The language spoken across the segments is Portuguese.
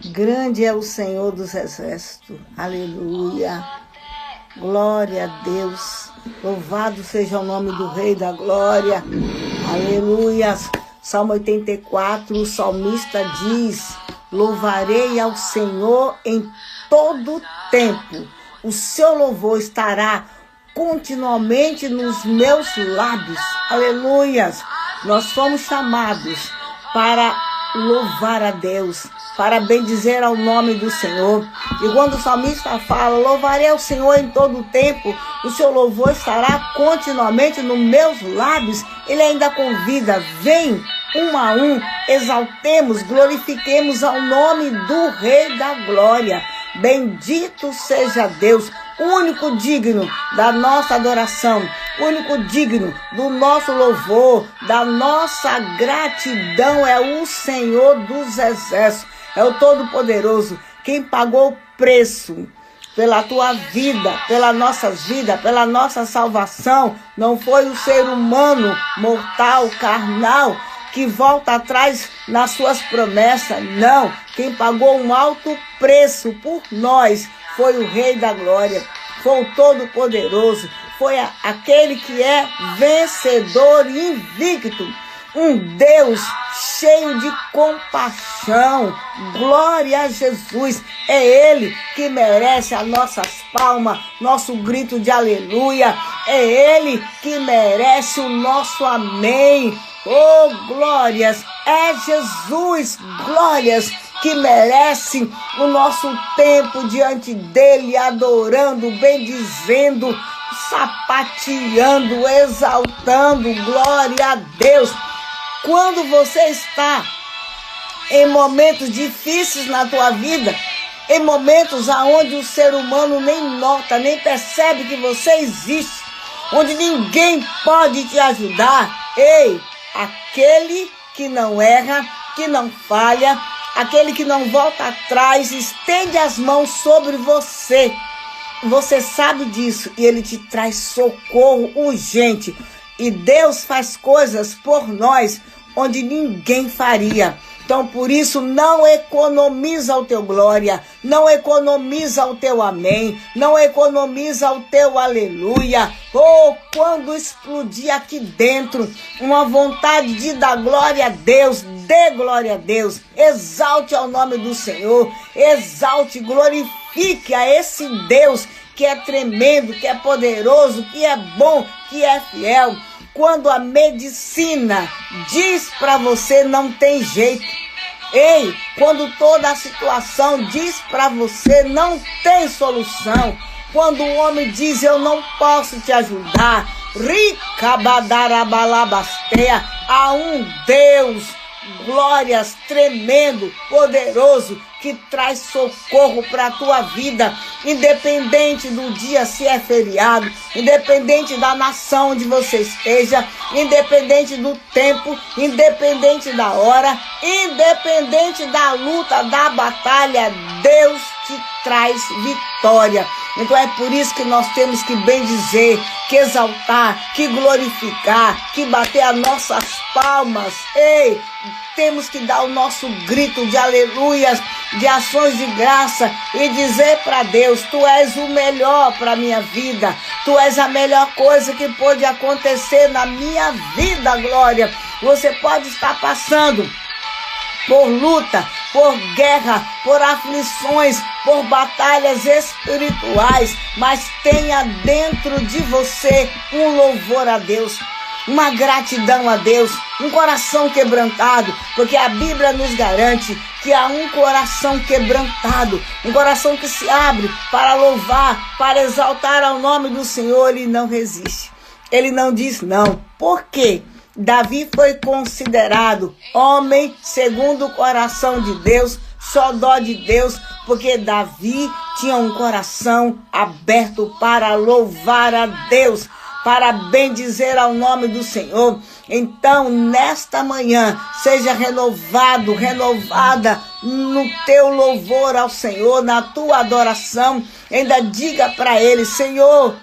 Grande é o Senhor dos Exércitos. Aleluia. Glória a Deus. Louvado seja o nome do Rei da Glória. Aleluia. Salmo 84, o salmista diz: louvarei ao Senhor em todo tempo. O seu louvor estará continuamente nos meus lábios. Aleluia. Nós fomos chamados para louvar a Deus, para bendizer ao nome do Senhor. E quando o salmista fala, louvarei ao Senhor em todo o tempo, o seu louvor estará continuamente nos meus lábios, ele ainda convida, vem um a um, exaltemos, glorifiquemos ao nome do Rei da Glória. Bendito seja Deus, único digno da nossa adoração, único digno do nosso louvor, da nossa gratidão, é o Senhor dos Exércitos, é o Todo-Poderoso, quem pagou o preço pela tua vida, pela nossa vida, pela nossa salvação. Não foi o ser humano mortal, carnal, que volta atrás nas suas promessas. Não, quem pagou um alto preço por nós foi o Rei da Glória, foi o Todo-Poderoso, foi aquele que é vencedor e invicto, um Deus cheio de compaixão. Glória a Jesus, é Ele que merece as nossas palmas, nosso grito de aleluia, é Ele que merece o nosso amém. Oh, glórias, é Jesus, glórias, que merece o nosso tempo diante dele, adorando, bendizendo, sapateando, exaltando. Glória a Deus. Quando você está em momentos difíceis na tua vida, em momentos onde o ser humano nem nota, nem percebe que você existe, onde ninguém pode te ajudar, ei, aquele que não erra, que não falha, aquele que não volta atrás, estende as mãos sobre você. Você sabe disso e ele te traz socorro urgente. E Deus faz coisas por nós onde ninguém faria. Então, por isso, não economiza o teu glória, não economiza o teu amém, não economiza o teu aleluia. Oh, quando explodir aqui dentro uma vontade de dar glória a Deus, dê glória a Deus, exalte ao nome do Senhor, exalte, glorifique a esse Deus que é tremendo, que é poderoso, que é bom, que é fiel. Quando a medicina diz para você não tem jeito, ei, quando toda a situação diz para você não tem solução, quando o homem diz eu não posso te ajudar, ricabadarabalabastea, há um Deus, glórias, tremendo, poderoso, que traz socorro para a tua vida, independente do dia se é feriado, independente da nação onde você esteja, independente do tempo, independente da hora, independente da luta, da batalha, Deus te traz vitória. Então é por isso que nós temos que bendizer, que exaltar, que glorificar, que bater as nossas palmas. Ei, temos que dar o nosso grito de aleluias, de ações de graça e dizer para Deus, tu és o melhor para a minha vida, tu és a melhor coisa que pode acontecer na minha vida, glória. Você pode estar passando por luta, por guerra, por aflições, por batalhas espirituais, mas tenha dentro de você um louvor a Deus, uma gratidão a Deus, um coração quebrantado, porque a Bíblia nos garante que há um coração quebrantado, um coração que se abre para louvar, para exaltar ao nome do Senhor, ele não resiste, ele não diz não. Por quê? Davi foi considerado homem segundo o coração de Deus, xodó de Deus, porque Davi tinha um coração aberto para louvar a Deus, para bendizer ao nome do Senhor. Então, nesta manhã, seja renovado, renovada no teu louvor ao Senhor, na tua adoração. Ainda diga para ele, Senhor,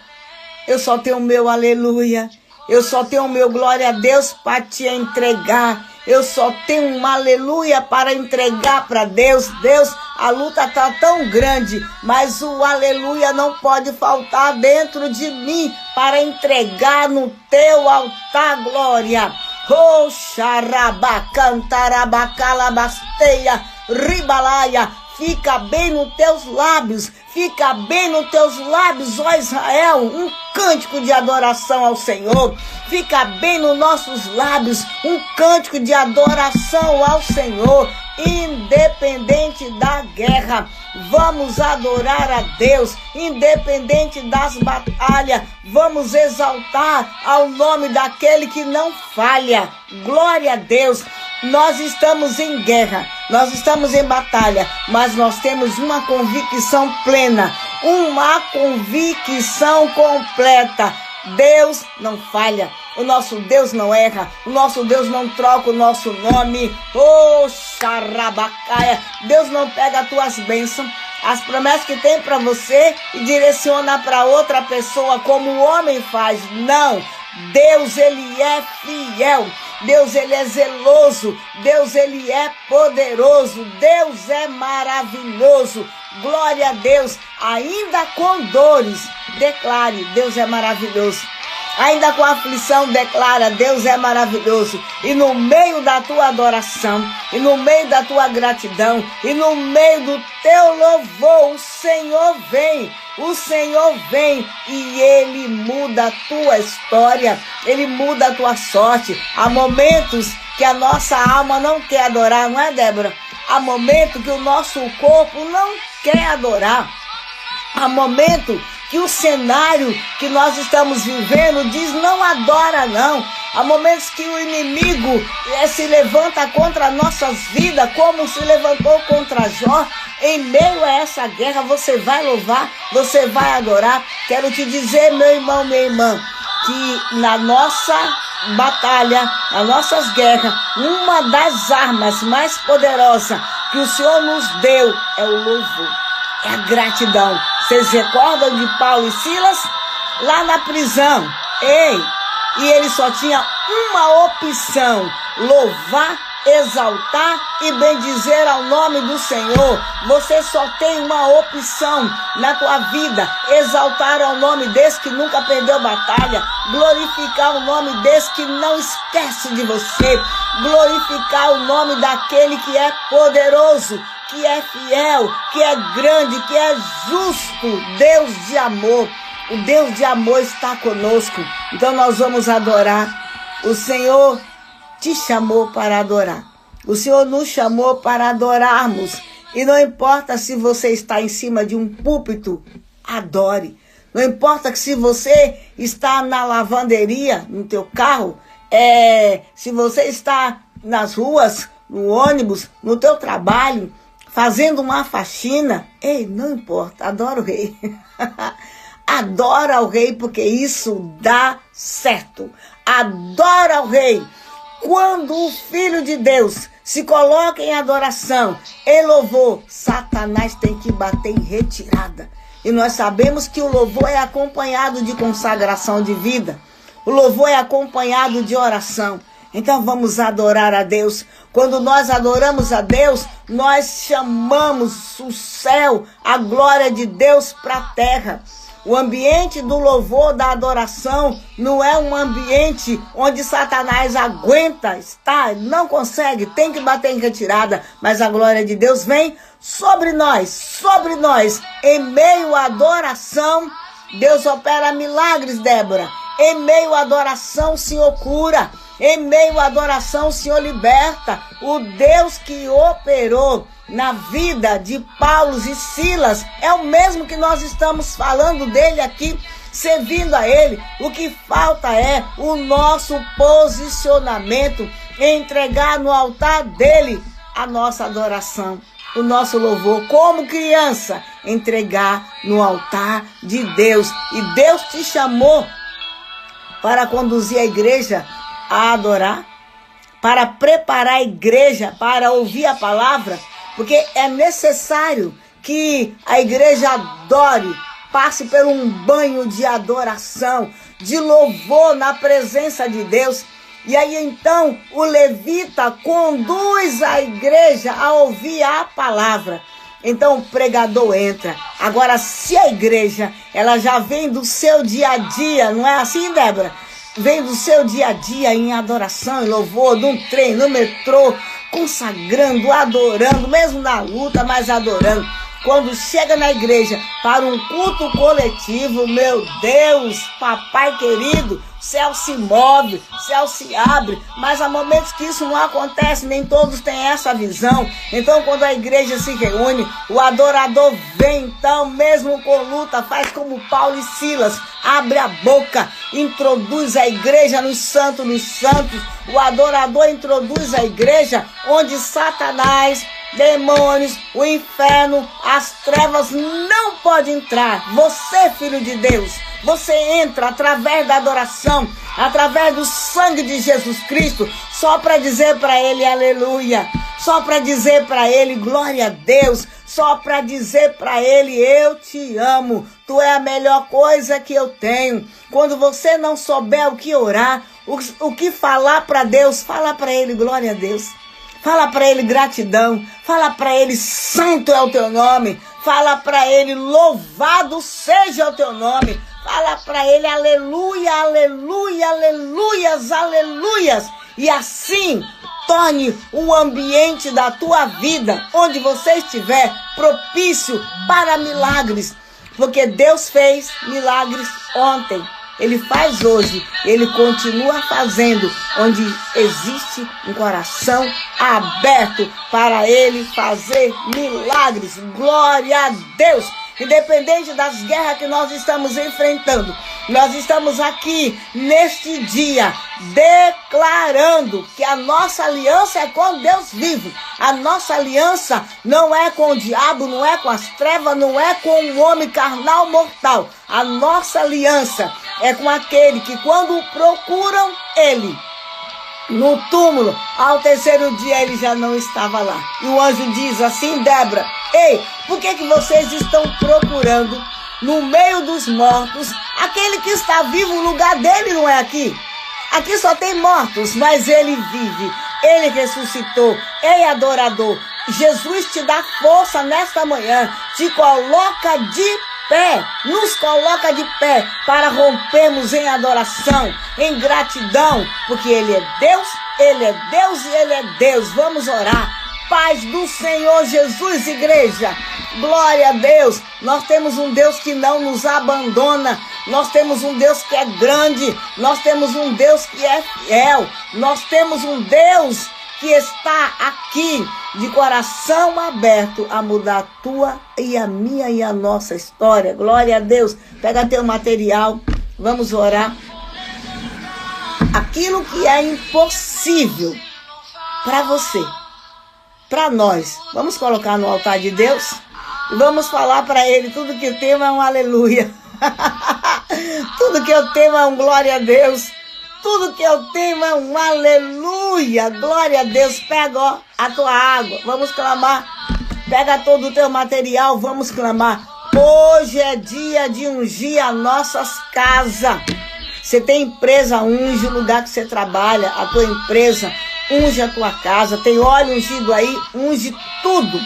eu só tenho o meu aleluia, eu só tenho o meu glória a Deus para te entregar. eu só tenho uma aleluia para entregar para Deus. Deus, a luta está tão grande, mas o aleluia não pode faltar dentro de mim para entregar no teu altar, glória. Oh, xarabacantarabacaalabasteia, ribalaia. Fica bem nos teus lábios, fica bem nos teus lábios, ó Israel, um cântico de adoração ao Senhor. Fica bem nos nossos lábios, um cântico de adoração ao Senhor, independente da guerra. Vamos adorar a Deus, independente das batalhas. Vamos exaltar ao nome daquele que não falha. Glória a Deus. Nós estamos em guerra, nós estamos em batalha, mas nós temos uma convicção plena, uma convicção completa. Deus não falha, o nosso Deus não erra, o nosso Deus não troca o nosso nome. Oh, xarabacaia, Deus não pega as tuas bênçãos, as promessas que tem para você e direciona para outra pessoa como o homem faz. Não, Deus, ele é fiel. Deus, ele é zeloso. Deus, ele é poderoso. Deus é maravilhoso. Glória a Deus. Ainda com dores, declare: Deus é maravilhoso. Ainda com aflição, declara: Deus é maravilhoso. E no meio da tua adoração, e no meio da tua gratidão, e no meio do teu louvor, o Senhor vem. O Senhor vem e Ele muda a tua história, Ele muda a tua sorte. Há momentos que a nossa alma não quer adorar, não é, Débora? Há momentos que o nosso corpo não quer adorar. Há momentos que o cenário que nós estamos vivendo diz: não adora, não. Há momentos que o inimigo se levanta contra nossas vidas, como se levantou contra Jó. Em meio a essa guerra, você vai louvar, você vai adorar. Quero te dizer, meu irmão, minha irmã, que na nossa batalha, nas nossas guerras, uma das armas mais poderosas que o Senhor nos deu é o louvor, é a gratidão. Vocês recordam de Paulo e Silas? Lá na prisão, e ele só tinha uma opção: louvar, exaltar e bendizer ao nome do Senhor. Você só tem uma opção na tua vida: exaltar ao nome desse que nunca perdeu batalha, glorificar o nome desse que não esquece de você, glorificar o nome daquele que é poderoso, que é fiel, que é grande, que é justo. Deus de amor. O Deus de amor está conosco. Então nós vamos adorar. O Senhor te chamou para adorar. O Senhor nos chamou para adorarmos. E não importa se você está em cima de um púlpito, adore. Não importa que se você está na lavanderia, no teu carro, se você está nas ruas, no ônibus, no teu trabalho, fazendo uma faxina, não importa, adora o Rei. Adora o Rei, porque isso dá certo. Adora o Rei. Quando o Filho de Deus se coloca em adoração, em louvor, Satanás tem que bater em retirada. E nós sabemos que o louvor é acompanhado de consagração de vida. O louvor é acompanhado de oração. Então vamos adorar a Deus. Quando nós adoramos a Deus, nós chamamos o céu, a glória de Deus para a terra. O ambiente do louvor, da adoração, não é um ambiente onde Satanás aguenta estar, não consegue, tem que bater em retirada, mas a glória de Deus vem sobre nós, em meio à adoração. Deus opera milagres, Débora. Em meio à adoração, o Senhor cura. Em meio à adoração, o Senhor liberta. O Deus que operou na vida de Paulo e Silas é o mesmo que nós estamos falando dele aqui, servindo a ele. O que falta é o nosso posicionamento, entregar no altar dele a nossa adoração, o nosso louvor, como criança, entregar no altar de Deus. E Deus te chamou para conduzir a igreja a adorar, para preparar a igreja para ouvir a palavra, porque é necessário que a igreja adore, passe por um banho de adoração, de louvor na presença de Deus. E aí então o levita conduz a igreja a ouvir a palavra. Então o pregador entra. Agora, se a igreja, ela já vem do seu dia a dia, não é assim, Débora? Vem do seu dia a dia em adoração, em louvor, num trem, no metrô, consagrando, adorando, mesmo na luta, mas adorando. Quando chega na igreja para um culto coletivo, meu Deus, papai querido, o céu se move, o céu se abre, mas há momentos que isso não acontece, nem todos têm essa visão. Então, quando a igreja se reúne, o adorador vem, então, mesmo com luta, faz como Paulo e Silas, abre a boca, introduz a igreja nos santos, o adorador introduz a igreja onde Satanás, demônios, o inferno, as trevas não podem entrar. Você, filho de Deus, você entra através da adoração, através do sangue de Jesus Cristo, só para dizer para ele aleluia, só para dizer para ele glória a Deus, só para dizer para ele eu te amo, tu é a melhor coisa que eu tenho. Quando você não souber o que orar, o que falar para Deus, fala para ele glória a Deus. Fala para ele gratidão, fala para ele santo é o teu nome, fala para ele louvado seja o teu nome, fala para ele aleluia, aleluia, aleluias, aleluias. E assim torne o ambiente da tua vida, onde você estiver, propício para milagres, porque Deus fez milagres ontem. Ele faz hoje, ele continua fazendo, onde existe um coração aberto para ele fazer milagres. Glória a Deus! Independente das guerras que nós estamos enfrentando, nós estamos aqui neste dia declarando que a nossa aliança é com Deus vivo. A nossa aliança não é com o diabo, não é com as trevas, não é com o homem carnal mortal. A nossa aliança é com aquele que quando procuram ele no túmulo, ao terceiro dia ele já não estava lá. E o anjo diz assim, Débora, ei, por que vocês estão procurando no meio dos mortos aquele que está vivo? O lugar dele não é aqui. Aqui só tem mortos, mas ele vive, ele ressuscitou. Ei, adorador, Jesus te dá força nesta manhã, te coloca de pé, nos coloca de pé para rompermos em adoração, em gratidão, porque Ele é Deus e Ele é Deus. Vamos orar. Paz do Senhor Jesus, igreja. Glória a Deus. Nós temos um Deus que não nos abandona. Nós temos um Deus que é grande. Nós temos um Deus que é fiel. Nós temos um Deus que está aqui de coração aberto a mudar a tua e a minha e a nossa história. Glória a Deus. Pega teu material, vamos orar. Aquilo que é impossível para você, para nós, vamos colocar no altar de Deus e vamos falar para Ele, tudo que eu tenho é um aleluia. Tudo que eu tenho é um glória a Deus. Tudo que eu tenho é um aleluia, glória a Deus. Pega ó, a tua água, vamos clamar. Pega todo o teu material, vamos clamar. Hoje é dia de ungir as nossas casas. Você tem empresa, unge o lugar que você trabalha, a tua empresa, unge a tua casa. Tem óleo ungido aí, unge tudo.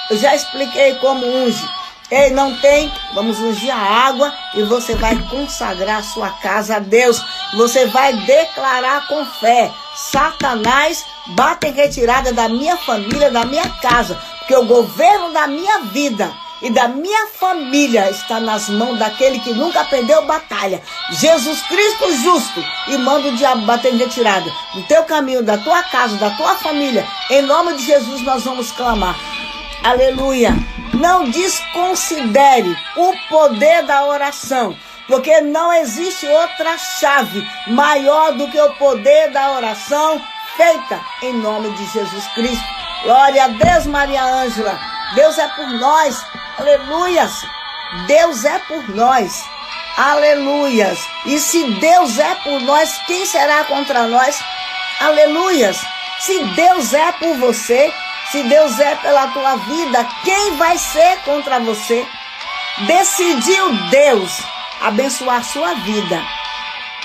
Eu já expliquei como unge. Ei, não tem? Vamos ungir a água e você vai consagrar a sua casa a Deus. Você vai declarar com fé: Satanás, bate em retirada da minha família, da minha casa, porque o governo da minha vida e da minha família está nas mãos daquele que nunca perdeu batalha, Jesus Cristo justo, e manda o diabo bater em retirada do teu caminho, da tua casa, da tua família. Em nome de Jesus nós vamos clamar. Aleluia. Não desconsidere o poder da oração, porque não existe outra chave maior do que o poder da oração feita em nome de Jesus Cristo. Glória a Deus, Maria Ângela. Deus é por nós. Aleluias. Deus é por nós. Aleluias. E se Deus é por nós, quem será contra nós? Aleluias. Se Deus é por você, se Deus é pela tua vida, quem vai ser contra você? Decidiu Deus abençoar a sua vida.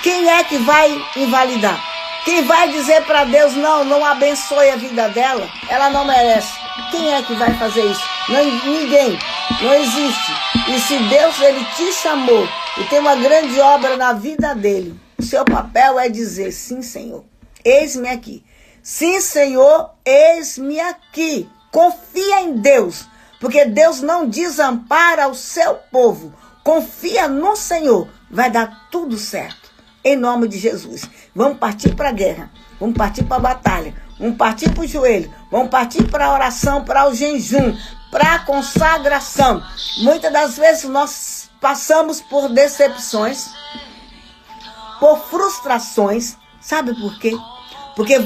Quem é que vai invalidar? Quem vai dizer para Deus, não abençoe a vida dela, ela não merece. Quem é que vai fazer isso? Não, ninguém, não existe. E se Deus, ele te chamou e tem uma grande obra na vida dele, o seu papel é dizer, sim, Senhor, eis-me aqui. Sim, Senhor, eis-me aqui. Confia em Deus, porque Deus não desampara o seu povo. Confia no Senhor, vai dar tudo certo. Em nome de Jesus. Vamos partir para a guerra, vamos partir para a batalha, vamos partir para o joelho, vamos partir para a oração, para o jejum, para a consagração. Muitas das vezes nós passamos por decepções, por frustrações. Sabe por quê? Porque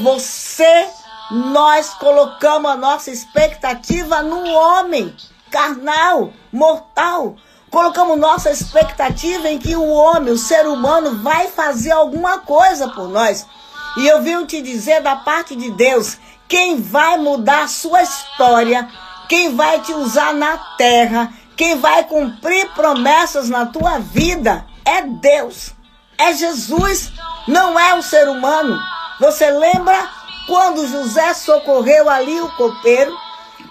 nós colocamos a nossa expectativa no homem carnal, mortal. Colocamos nossa expectativa em que o homem, o ser humano, vai fazer alguma coisa por nós. E eu vim te dizer da parte de Deus, quem vai mudar a sua história, quem vai te usar na terra, quem vai cumprir promessas na tua vida, é Deus, é Jesus, não é o ser humano. Você lembra quando José socorreu ali o copeiro?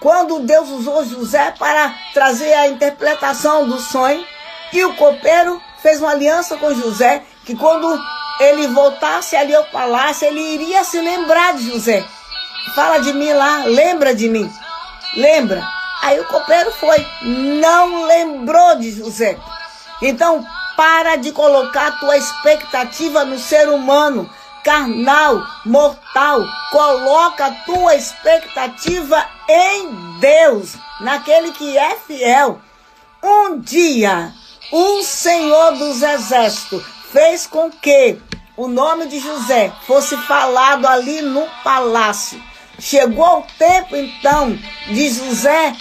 Quando Deus usou José para trazer a interpretação do sonho, e o copeiro fez uma aliança com José, que quando ele voltasse ali ao palácio, ele iria se lembrar de José. Fala de mim lá, lembra de mim, lembra? Aí o copeiro foi, não lembrou de José. Então, para de colocar a tua expectativa no ser humano, carnal, mortal. Coloca a tua expectativa em Deus, naquele que é fiel. Um dia, o Senhor dos Exércitos fez com que o nome de José fosse falado ali no palácio. Chegou o tempo, então, de José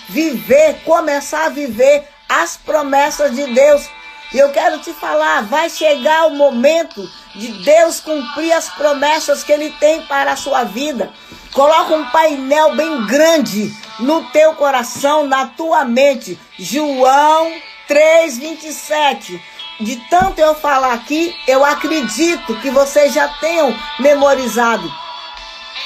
começar a viver as promessas de Deus. E eu quero te falar, vai chegar o momento de Deus cumprir as promessas que Ele tem para a sua vida. Coloca um painel bem grande no teu coração, na tua mente. João 3:27. De tanto eu falar aqui, eu acredito que vocês já tenham memorizado.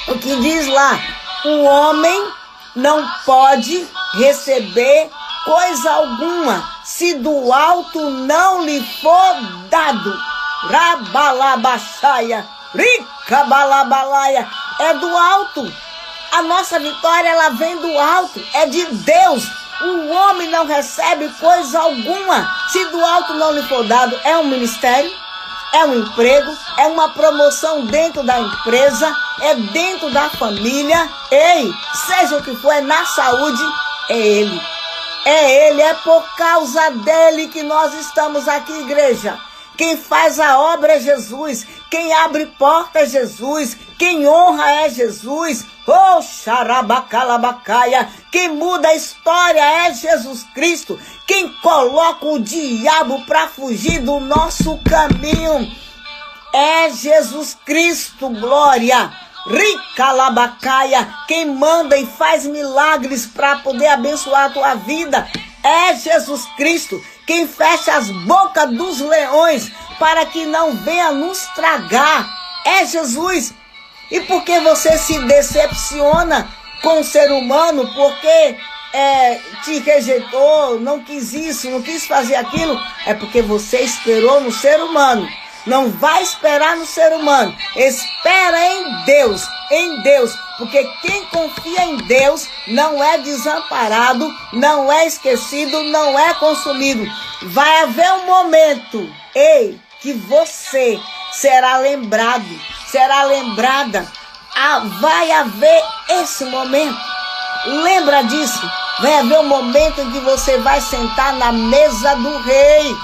O que diz lá? O homem não pode receber coisa alguma se do alto não lhe for dado. Rabalabaxaia, ricabalabalaia, é do alto. A nossa vitória, ela vem do alto, é de Deus. O homem não recebe coisa alguma se do alto não lhe for dado. É um ministério, é um emprego, é uma promoção dentro da empresa, é dentro da família. Ei, seja o que for, é na saúde, é Ele. É Ele, é por causa dEle que nós estamos aqui, igreja. Quem faz a obra é Jesus. Quem abre porta é Jesus. Quem honra é Jesus. Oh, xarabacalabacaia. Quem muda a história é Jesus Cristo. Quem coloca o diabo para fugir do nosso caminho é Jesus Cristo, glória. Ricalabacaia. Quem manda e faz milagres para poder abençoar a tua vida é Jesus Cristo. Quem fecha as bocas dos leões para que não venha nos tragar é Jesus. E por que você se decepciona com o ser humano? Porque te rejeitou, não quis isso, não quis fazer aquilo? É porque você esperou no ser humano. Não vai esperar no ser humano. Espera em Deus, porque quem confia em Deus não é desamparado, não é esquecido, não é consumido. Vai haver um momento, que você será lembrado, será lembrada. Vai haver esse momento. Lembra disso? Vai haver um momento em que você vai sentar na mesa do rei.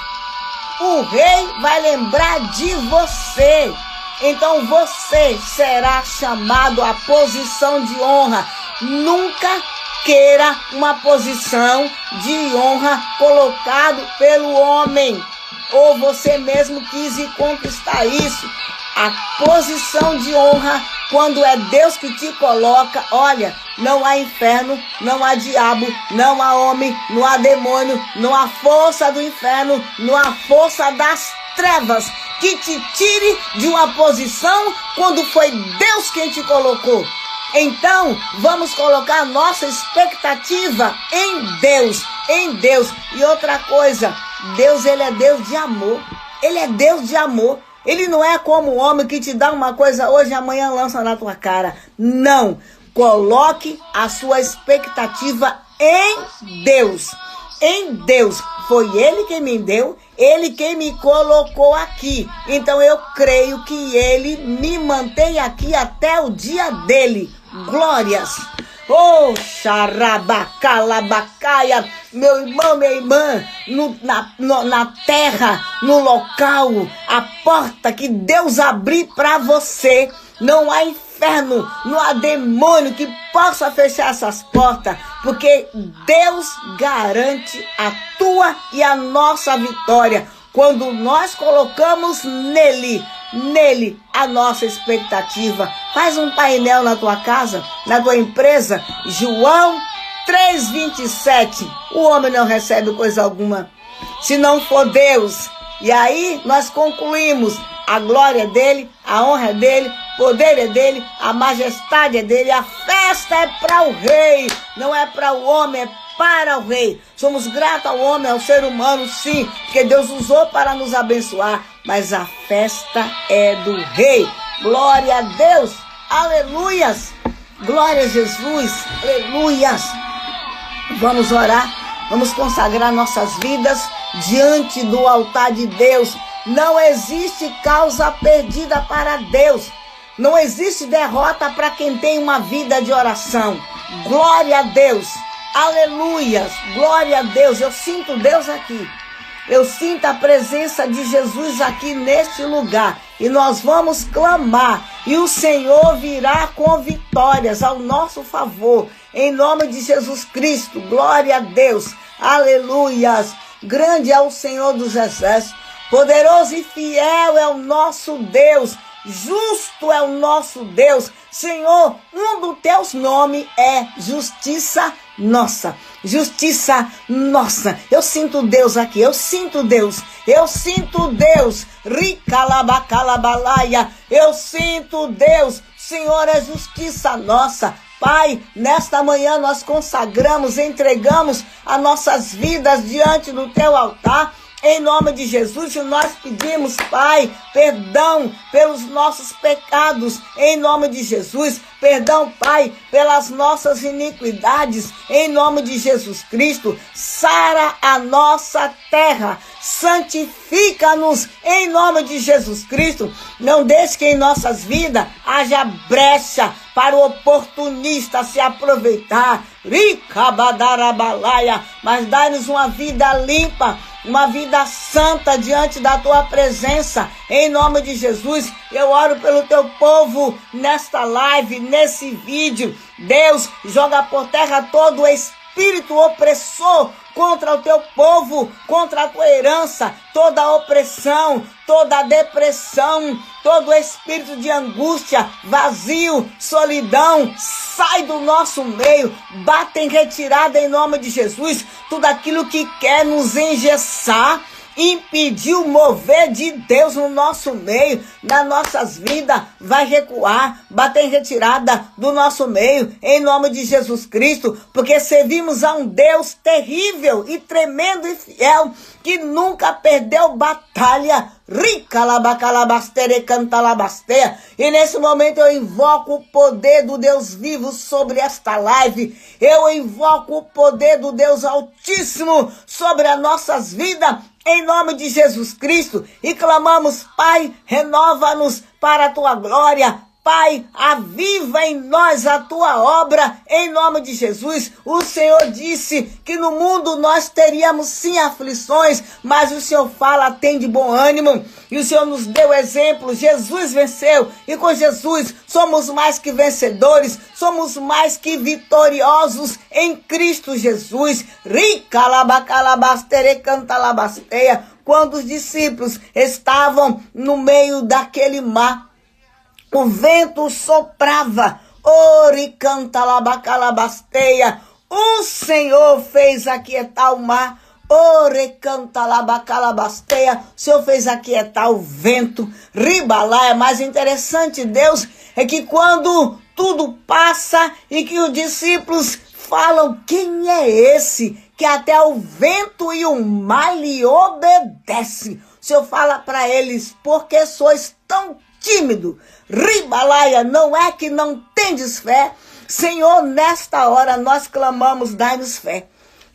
O rei vai lembrar de você. Então você será chamado à posição de honra. Nunca queira uma posição de honra colocado pelo homem. Ou você mesmo quis conquistar isso. A posição de honra, quando é Deus que te coloca, olha, não há inferno, não há diabo, não há homem, não há demônio, não há força do inferno, não há força das trevas que te tire de uma posição quando foi Deus quem te colocou. Então, vamos colocar nossa expectativa em Deus, em Deus. E outra coisa, Deus, ele é Deus de amor. Ele é Deus de amor. Ele não é como o homem que te dá uma coisa hoje e amanhã lança na tua cara. Não. Coloque a sua expectativa em Deus. Em Deus. Foi Ele quem me deu, Ele quem me colocou aqui. Então eu creio que Ele me mantém aqui até o dia dele. Glórias. Oh, xarabacalabacaia, meu irmão, minha irmã, na terra, no local, a porta que Deus abrir para você, não há inferno, não há demônio que possa fechar essas portas, porque Deus garante a tua e a nossa vitória, quando nós colocamos nele a nossa expectativa. Faz um painel na tua casa, na tua empresa. João 3,27. O homem não recebe coisa alguma se não for Deus. E aí nós concluímos: a glória é dele, a honra é dele, o poder é dele, a majestade é dele, a festa é para o rei, não é para o homem, é para o rei. Somos gratos ao homem, ao ser humano, sim, porque Deus usou para nos abençoar, mas a festa é do rei. Glória a Deus, aleluias, glória a Jesus, aleluias. Vamos orar, vamos consagrar nossas vidas diante do altar de Deus. Não existe causa perdida para Deus. Não existe derrota para quem tem uma vida de oração. Glória a Deus. Aleluias. Glória a Deus. Eu sinto Deus aqui. Eu sinto a presença de Jesus aqui neste lugar. E nós vamos clamar. E o Senhor virá com vitórias ao nosso favor. Em nome de Jesus Cristo. Glória a Deus. Aleluias. Grande é o Senhor dos Exércitos. Poderoso e fiel é o nosso Deus, justo é o nosso Deus. Senhor, um dos teus nomes é justiça nossa. Justiça nossa. Eu sinto Deus aqui, eu sinto Deus. Eu sinto Deus. Ricalabacalabalaia. Eu sinto Deus. Senhor, é justiça nossa. Pai, nesta manhã nós consagramos, entregamos as nossas vidas diante do teu altar. Em nome de Jesus, nós pedimos, Pai, perdão pelos nossos pecados. Em nome de Jesus, perdão, Pai, pelas nossas iniquidades. Em nome de Jesus Cristo, sara a nossa terra. Santifica-nos em nome de Jesus Cristo. Não deixe que em nossas vidas haja brecha para o oportunista se aproveitar. Ricabadarabalaya, mas dá-nos uma vida limpa, uma vida santa diante da tua presença. Em nome de Jesus, eu oro pelo teu povo nesta live, nesse vídeo. Deus, joga por terra todo o espírito opressor contra o teu povo, contra a tua herança, toda a opressão, toda a depressão, todo o espírito de angústia, vazio, solidão, sai do nosso meio, bate em retirada em nome de Jesus, tudo aquilo que quer nos engessar, impedir o mover de Deus no nosso meio, nas nossas vidas, vai recuar, bater em retirada do nosso meio, em nome de Jesus Cristo, porque servimos a um Deus terrível e tremendo e fiel, que nunca perdeu batalha. Ricalabacalabastere cantalabasteia. E nesse momento eu invoco o poder do Deus vivo sobre esta live. Eu invoco o poder do Deus Altíssimo sobre as nossas vidas, em nome de Jesus Cristo, e clamamos, Pai, renova-nos para a tua glória. Pai, aviva em nós a tua obra, em nome de Jesus. O Senhor disse que no mundo nós teríamos sim aflições, mas o Senhor fala, tem de bom ânimo. E o Senhor nos deu exemplo, Jesus venceu, e com Jesus somos mais que vencedores, somos mais que vitoriosos em Cristo Jesus. Ricalabacalabastere cantalabasteia. Quando os discípulos estavam no meio daquele mar, o vento soprava, oricantalabasteia. O Senhor fez aquietar o mar, Orecanta labacalabasteia, o Senhor fez aquietar o vento, ribalaia. Mais interessante, Deus, é que quando tudo passa e que os discípulos falam, quem é esse que até o vento e o mar lhe obedecem? O Senhor fala para eles, porque sois tão tímido, ribalaia, não é que não tendes fé? Senhor, nesta hora nós clamamos, dai-nos fé.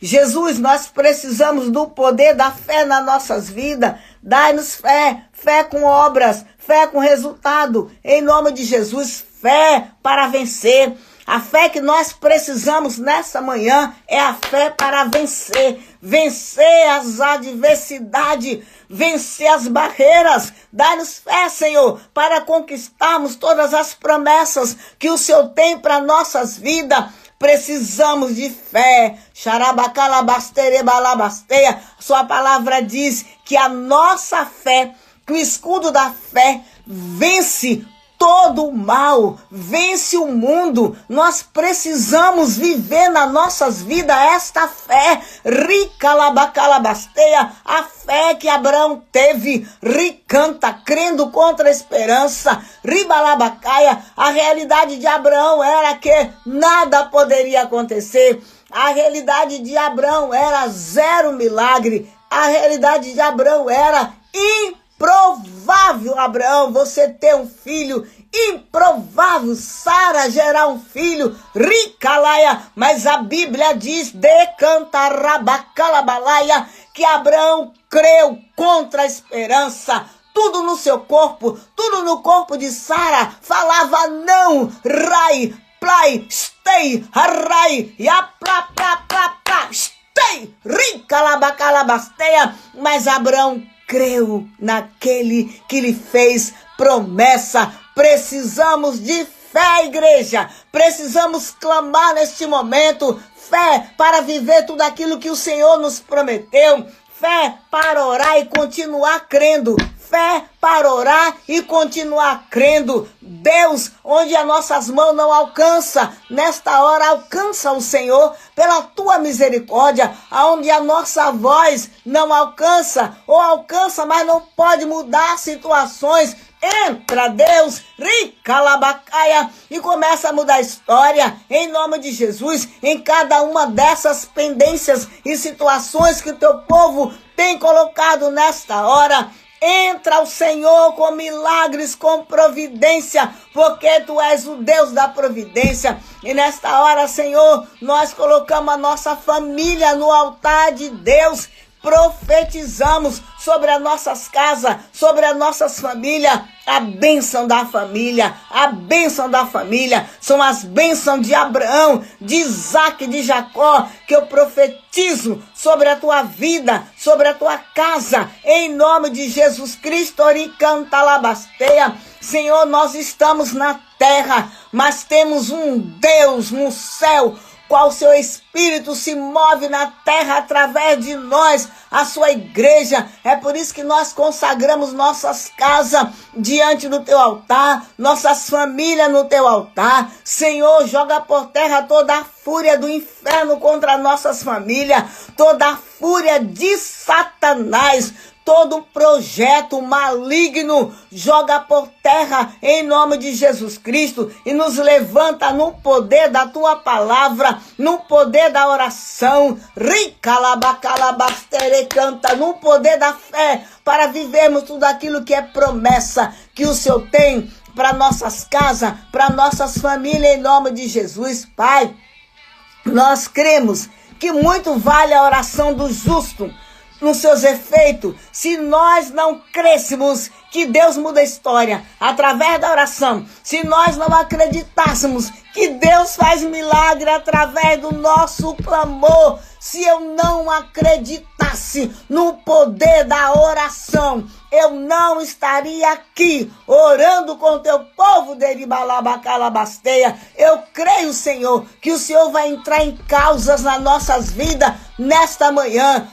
Jesus, nós precisamos do poder da fé nas nossas vidas. Dai-nos fé, fé com obras, fé com resultado. Em nome de Jesus, fé para vencer. A fé que nós precisamos nessa manhã é a fé para vencer. Vencer as adversidades, vencer as barreiras. Dá-nos fé, Senhor, para conquistarmos todas as promessas que o Senhor tem para nossas vidas. Precisamos de fé. Xarabacalabasterebalabasteia. Sua palavra diz que a nossa fé, que o escudo da fé vence todo o mal, vence o mundo. Nós precisamos viver nas nossas vidas esta fé. Ricalabacalabasteia, a fé que Abraão teve, ricanta, crendo contra a esperança. Ribalabacaia, a realidade de Abraão era que nada poderia acontecer. A realidade de Abraão era zero milagre. A realidade de Abraão era improvável, Abraão, você ter um filho. Improvável, Sara gerar um filho. Ricalaia, mas a Bíblia diz, decantarabacalabalaia, que Abraão creu contra a esperança. Tudo no seu corpo, tudo no corpo de Sara falava não. Rai, plai, stay, arrai, ya, plá, plá, plá, plá, stay, ricalabacalabasteia. Mas Abraão creu naquele que lhe fez promessa. Precisamos de fé, igreja. Precisamos clamar neste momento. Fé para viver tudo aquilo que o Senhor nos prometeu. Fé para orar e continuar crendo. Fé para orar e continuar crendo. Deus, onde as nossas mãos não alcançam, nesta hora alcança o Senhor pela tua misericórdia. Aonde a nossa voz não alcança, ou alcança, mas não pode mudar situações. Entra, Deus, ricalabacaia, e começa a mudar a história, em nome de Jesus, em cada uma dessas pendências e situações que o teu povo tem colocado nesta hora. Entra o Senhor com milagres, com providência, porque tu és o Deus da providência. E nesta hora, Senhor, nós colocamos a nossa família no altar de Deus. Profetizamos sobre as nossas casas, sobre as nossas famílias, a bênção da família, a bênção da família, são as bênçãos de Abraão, de Isaac, de Jacó, que eu profetizo sobre a tua vida, sobre a tua casa, em nome de Jesus Cristo. Oricantalabasteia. Senhor, nós estamos na terra, mas temos um Deus no céu, qual seu Espírito se move na terra através de nós, a sua igreja. É por isso que nós consagramos nossas casas diante do teu altar, nossas famílias no teu altar. Senhor, joga por terra toda a fúria do inferno contra nossas famílias, toda a fúria de Satanás, todo projeto maligno, joga por terra em nome de Jesus Cristo e nos levanta no poder da tua palavra, no poder da oração, ricalabacalabasterecanta, no poder da fé, para vivermos tudo aquilo que é promessa que o Senhor tem para nossas casas, para nossas famílias, em nome de Jesus. Pai, nós cremos que muito vale a oração do justo nos seus efeitos. Se nós não crêssemos que Deus muda a história através da oração, se nós não acreditássemos que Deus faz milagre através do nosso clamor, se eu não acreditasse no poder da oração, eu não estaria aqui orando com o teu povo, deribalabacalabasteia. Eu creio, Senhor, que o Senhor vai entrar em causas nas nossas vidas nesta manhã,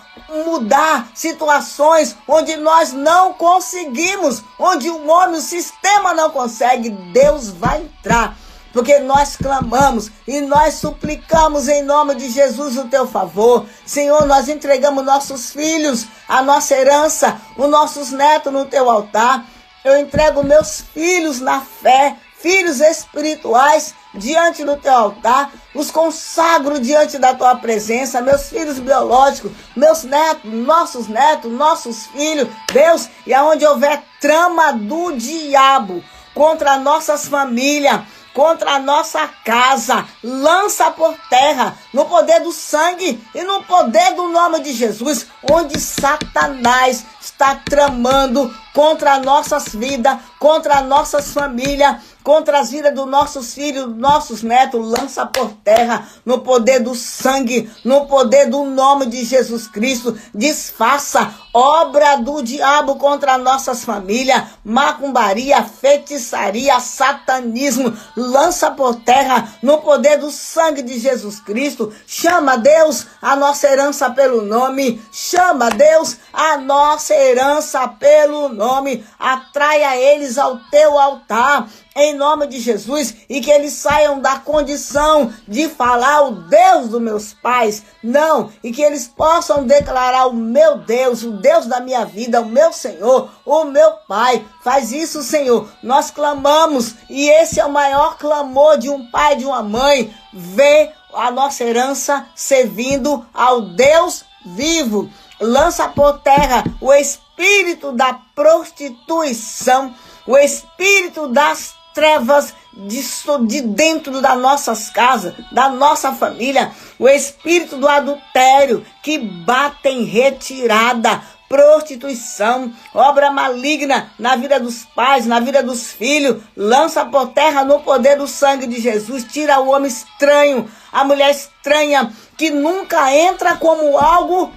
mudar situações onde nós não conseguimos, onde o homem, o sistema não consegue. Deus vai entrar. porque nós clamamos e nós suplicamos em nome de Jesus o teu favor. Senhor, nós entregamos nossos filhos, a nossa herança, os nossos netos no teu altar. Eu entrego meus filhos na fé, filhos espirituais, diante do teu altar, os consagro diante da tua presença, meus filhos biológicos, meus netos, nossos filhos, Deus, e aonde houver trama do diabo contra nossas famílias, contra a nossa casa, lança por terra, no poder do sangue e no poder do nome de Jesus, onde Satanás está tramando contra nossas vidas, contra nossas famílias, contra as vidas dos nossos filhos, nossos netos, lança por terra, no poder do sangue, no poder do nome de Jesus Cristo, desfaça obra do diabo contra nossas famílias, macumbaria, feitiçaria, satanismo, lança por terra, no poder do sangue de Jesus Cristo. Chama, Deus, a nossa herança pelo nome, chama, Deus, a nossa herança pelo nome, atraia eles ao teu altar, em nome de Jesus, e que eles saiam da condição de falar o Deus dos meus pais, não, e que eles possam declarar o meu Deus, o Deus da minha vida, o meu Senhor, o meu Pai. Faz isso, Senhor, nós clamamos, e esse é o maior clamor de um pai, de uma mãe, ver a nossa herança servindo ao Deus vivo. Lança por terra o espírito da prostituição, o espírito das trevas de dentro das nossas casas, da nossa família, o espírito do adultério que bate em retirada, prostituição, obra maligna na vida dos pais, na vida dos filhos, lança por terra no poder do sangue de Jesus, tira o homem estranho, a mulher estranha, que nunca entra como algo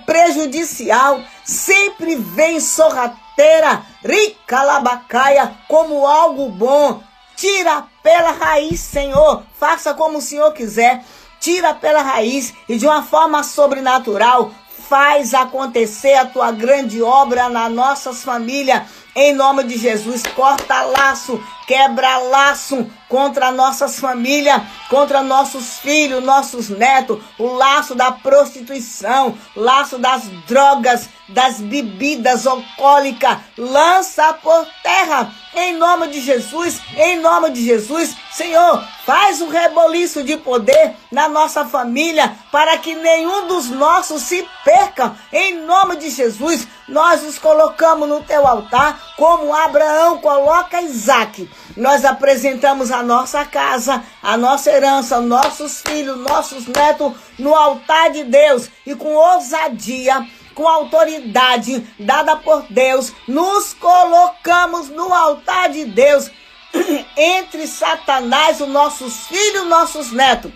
prejudicial, sempre vem sorrateira, rica labacaia, como algo bom. Tira pela raiz, Senhor, faça como o Senhor quiser, tira pela raiz e de uma forma sobrenatural, faz acontecer a tua grande obra nas nossas famílias, em nome de Jesus. Corta laço, quebra laço contra nossas famílias, contra nossos filhos, nossos netos, o laço da prostituição, laço das drogas, das bebidas alcoólicas, lança por terra, em nome de Jesus, em nome de Jesus. Senhor, faz um reboliço de poder na nossa família, para que nenhum dos nossos se perca, em nome de Jesus. Nós os colocamos no teu altar, como Abraão coloca Isaac. Nós apresentamos a nossa casa, a nossa herança, nossos filhos, nossos netos no altar de Deus, e com ousadia, com autoridade dada por Deus, nos colocamos no altar de Deus, entre Satanás, os nossos filhos, nossos netos,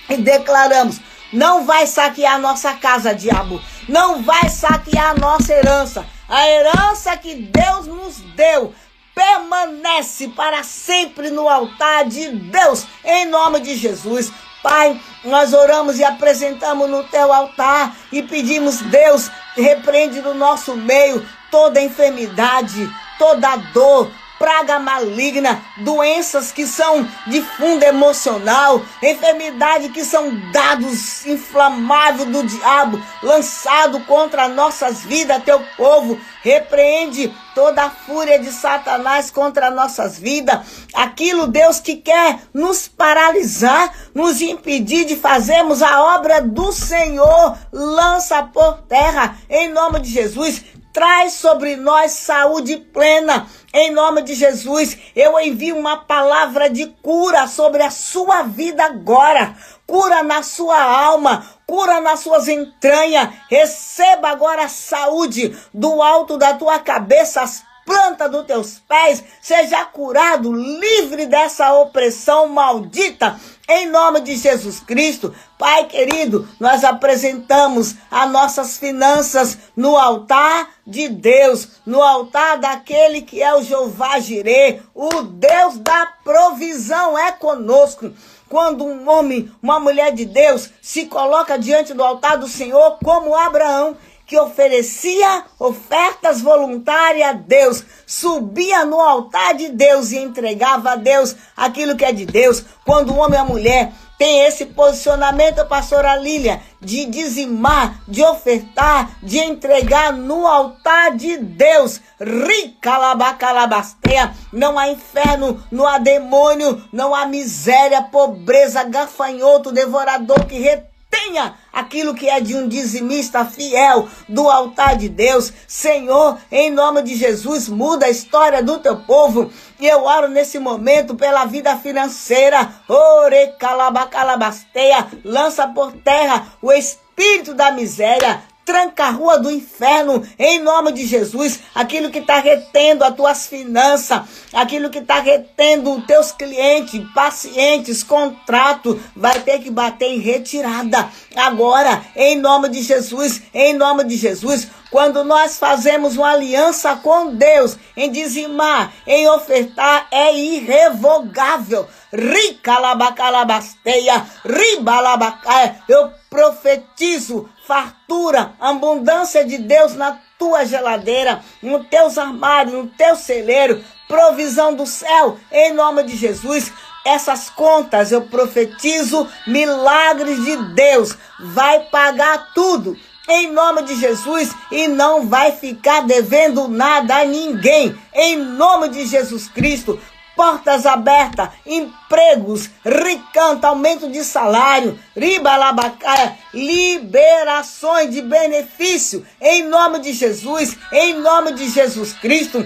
e declaramos: não vai saquear a nossa casa, diabo, não vai saquear a nossa herança. A herança que Deus nos deu permanece para sempre no altar de Deus, em nome de Jesus. Pai, nós oramos e apresentamos no teu altar e pedimos: Deus, repreende do nosso meio toda enfermidade, toda dor, praga maligna, doenças que são de fundo emocional, enfermidade que são dados inflamáveis do diabo, lançado contra nossas vidas, teu povo. Repreende toda a fúria de Satanás contra nossas vidas, aquilo, Deus, que quer nos paralisar, nos impedir de fazermos a obra do Senhor, lança por terra, em nome de Jesus. Traz sobre nós saúde plena, em nome de Jesus. Eu envio uma palavra de cura sobre a sua vida agora. Cura na sua alma, cura nas suas entranhas. Receba agora a saúde do alto da tua cabeça, as plantas dos teus pés. Seja curado, livre dessa opressão maldita, em nome de Jesus Cristo. Pai querido, nós apresentamos as nossas finanças no altar de Deus, no altar daquele que é o Jeová Jirê, o Deus da provisão é conosco. Quando um homem, uma mulher de Deus se coloca diante do altar do Senhor, como Abraão, que oferecia ofertas voluntárias a Deus, subia no altar de Deus e entregava a Deus aquilo que é de Deus. Quando o homem e a mulher tem esse posicionamento, pastora Lília, de dizimar, de ofertar, de entregar no altar de Deus. Ricalabacalabasteia. Não há inferno, não há demônio, não há miséria, pobreza, gafanhoto, devorador que retenha aquilo que é de um dizimista fiel do altar de Deus. Senhor, em nome de Jesus, muda a história do teu povo. E eu oro nesse momento pela vida financeira. Ore calabacalabasteia. Lança por terra o espírito da miséria. Tranca a rua do inferno, em nome de Jesus. Aquilo que está retendo as tuas finanças, aquilo que está retendo os teus clientes, pacientes, contrato, vai ter que bater em retirada. Agora, em nome de Jesus, em nome de Jesus, quando nós fazemos uma aliança com Deus, em dizimar, em ofertar, é irrevogável. Ricalabacalabasteia, ribalabacaia. Eu profetizo fartura, abundância de Deus na tua geladeira, no teus armários, no teu celeiro, provisão do céu, em nome de Jesus. Essas contas eu profetizo, milagres de Deus, vai pagar tudo, em nome de Jesus, e não vai ficar devendo nada a ninguém, em nome de Jesus Cristo. Portas abertas, empregos, ricanta, aumento de salário, ribalabacaia, liberações de benefício, em nome de Jesus, em nome de Jesus Cristo.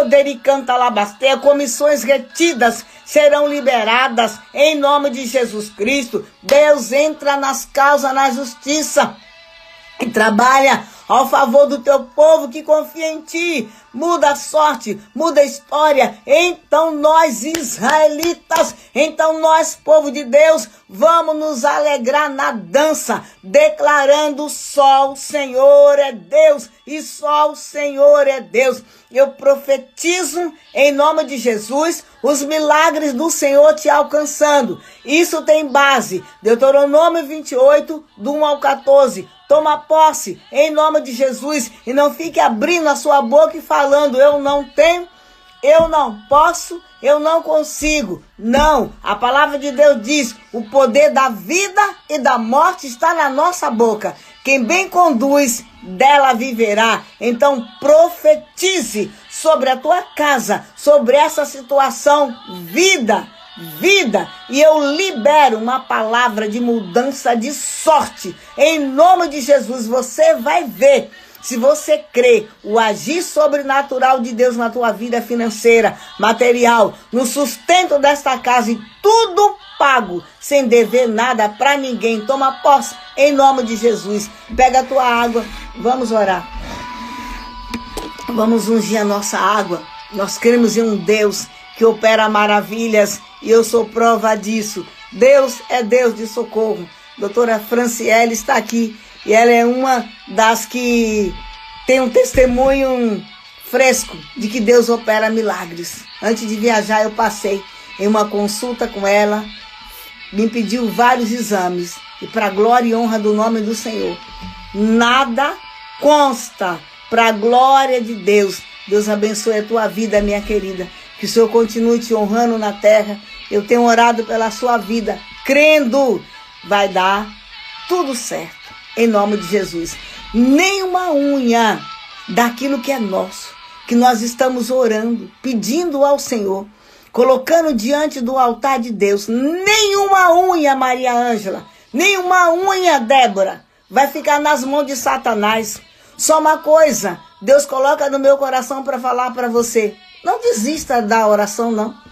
Dericanta labasteia, comissões retidas serão liberadas, em nome de Jesus Cristo. Deus entra nas causas, na justiça, e trabalha ao favor do teu povo que confia em ti. Muda a sorte, muda a história. Então nós, israelitas, então nós, povo de Deus, vamos nos alegrar na dança, declarando só o Senhor é Deus e só o Senhor é Deus. Eu profetizo em nome de Jesus os milagres do Senhor te alcançando. Isso tem base, Deuteronômio 28, do 1 ao 14. Toma posse em nome de Jesus e não fique abrindo a sua boca e falando: eu não tenho, eu não posso, eu não consigo. Não, a palavra de Deus diz: o poder da vida e da morte está na nossa boca. Quem bem conduz, dela viverá. Então profetize sobre a tua casa, sobre essa situação, vida, e eu libero uma palavra de mudança de sorte. Em nome de Jesus, você vai ver, se você crê, o agir sobrenatural de Deus na tua vida financeira, material, no sustento desta casa, e tudo pago, sem dever nada para ninguém. Toma posse, em nome de Jesus. Pega a tua água, vamos orar. Vamos ungir a nossa água. Nós cremos em um Deus que opera maravilhas, e eu sou prova disso. Deus é Deus de socorro. Doutora Franciele está aqui, e ela é uma das que tem um testemunho fresco de que Deus opera milagres. Antes de viajar, eu passei em uma consulta com ela, me pediu vários exames, e para glória e honra do nome do Senhor, nada consta, para a glória de Deus. Deus abençoe a tua vida, minha querida. Que o Senhor continue te honrando na terra. Eu tenho orado pela sua vida, crendo, vai dar tudo certo, em nome de Jesus. Nenhuma unha daquilo que é nosso, que nós estamos orando, pedindo ao Senhor, colocando diante do altar de Deus, nenhuma unha, Maria Ângela, nenhuma unha, Débora, vai ficar nas mãos de Satanás. Só uma coisa, Deus coloca no meu coração para falar para você: não desista da oração, não.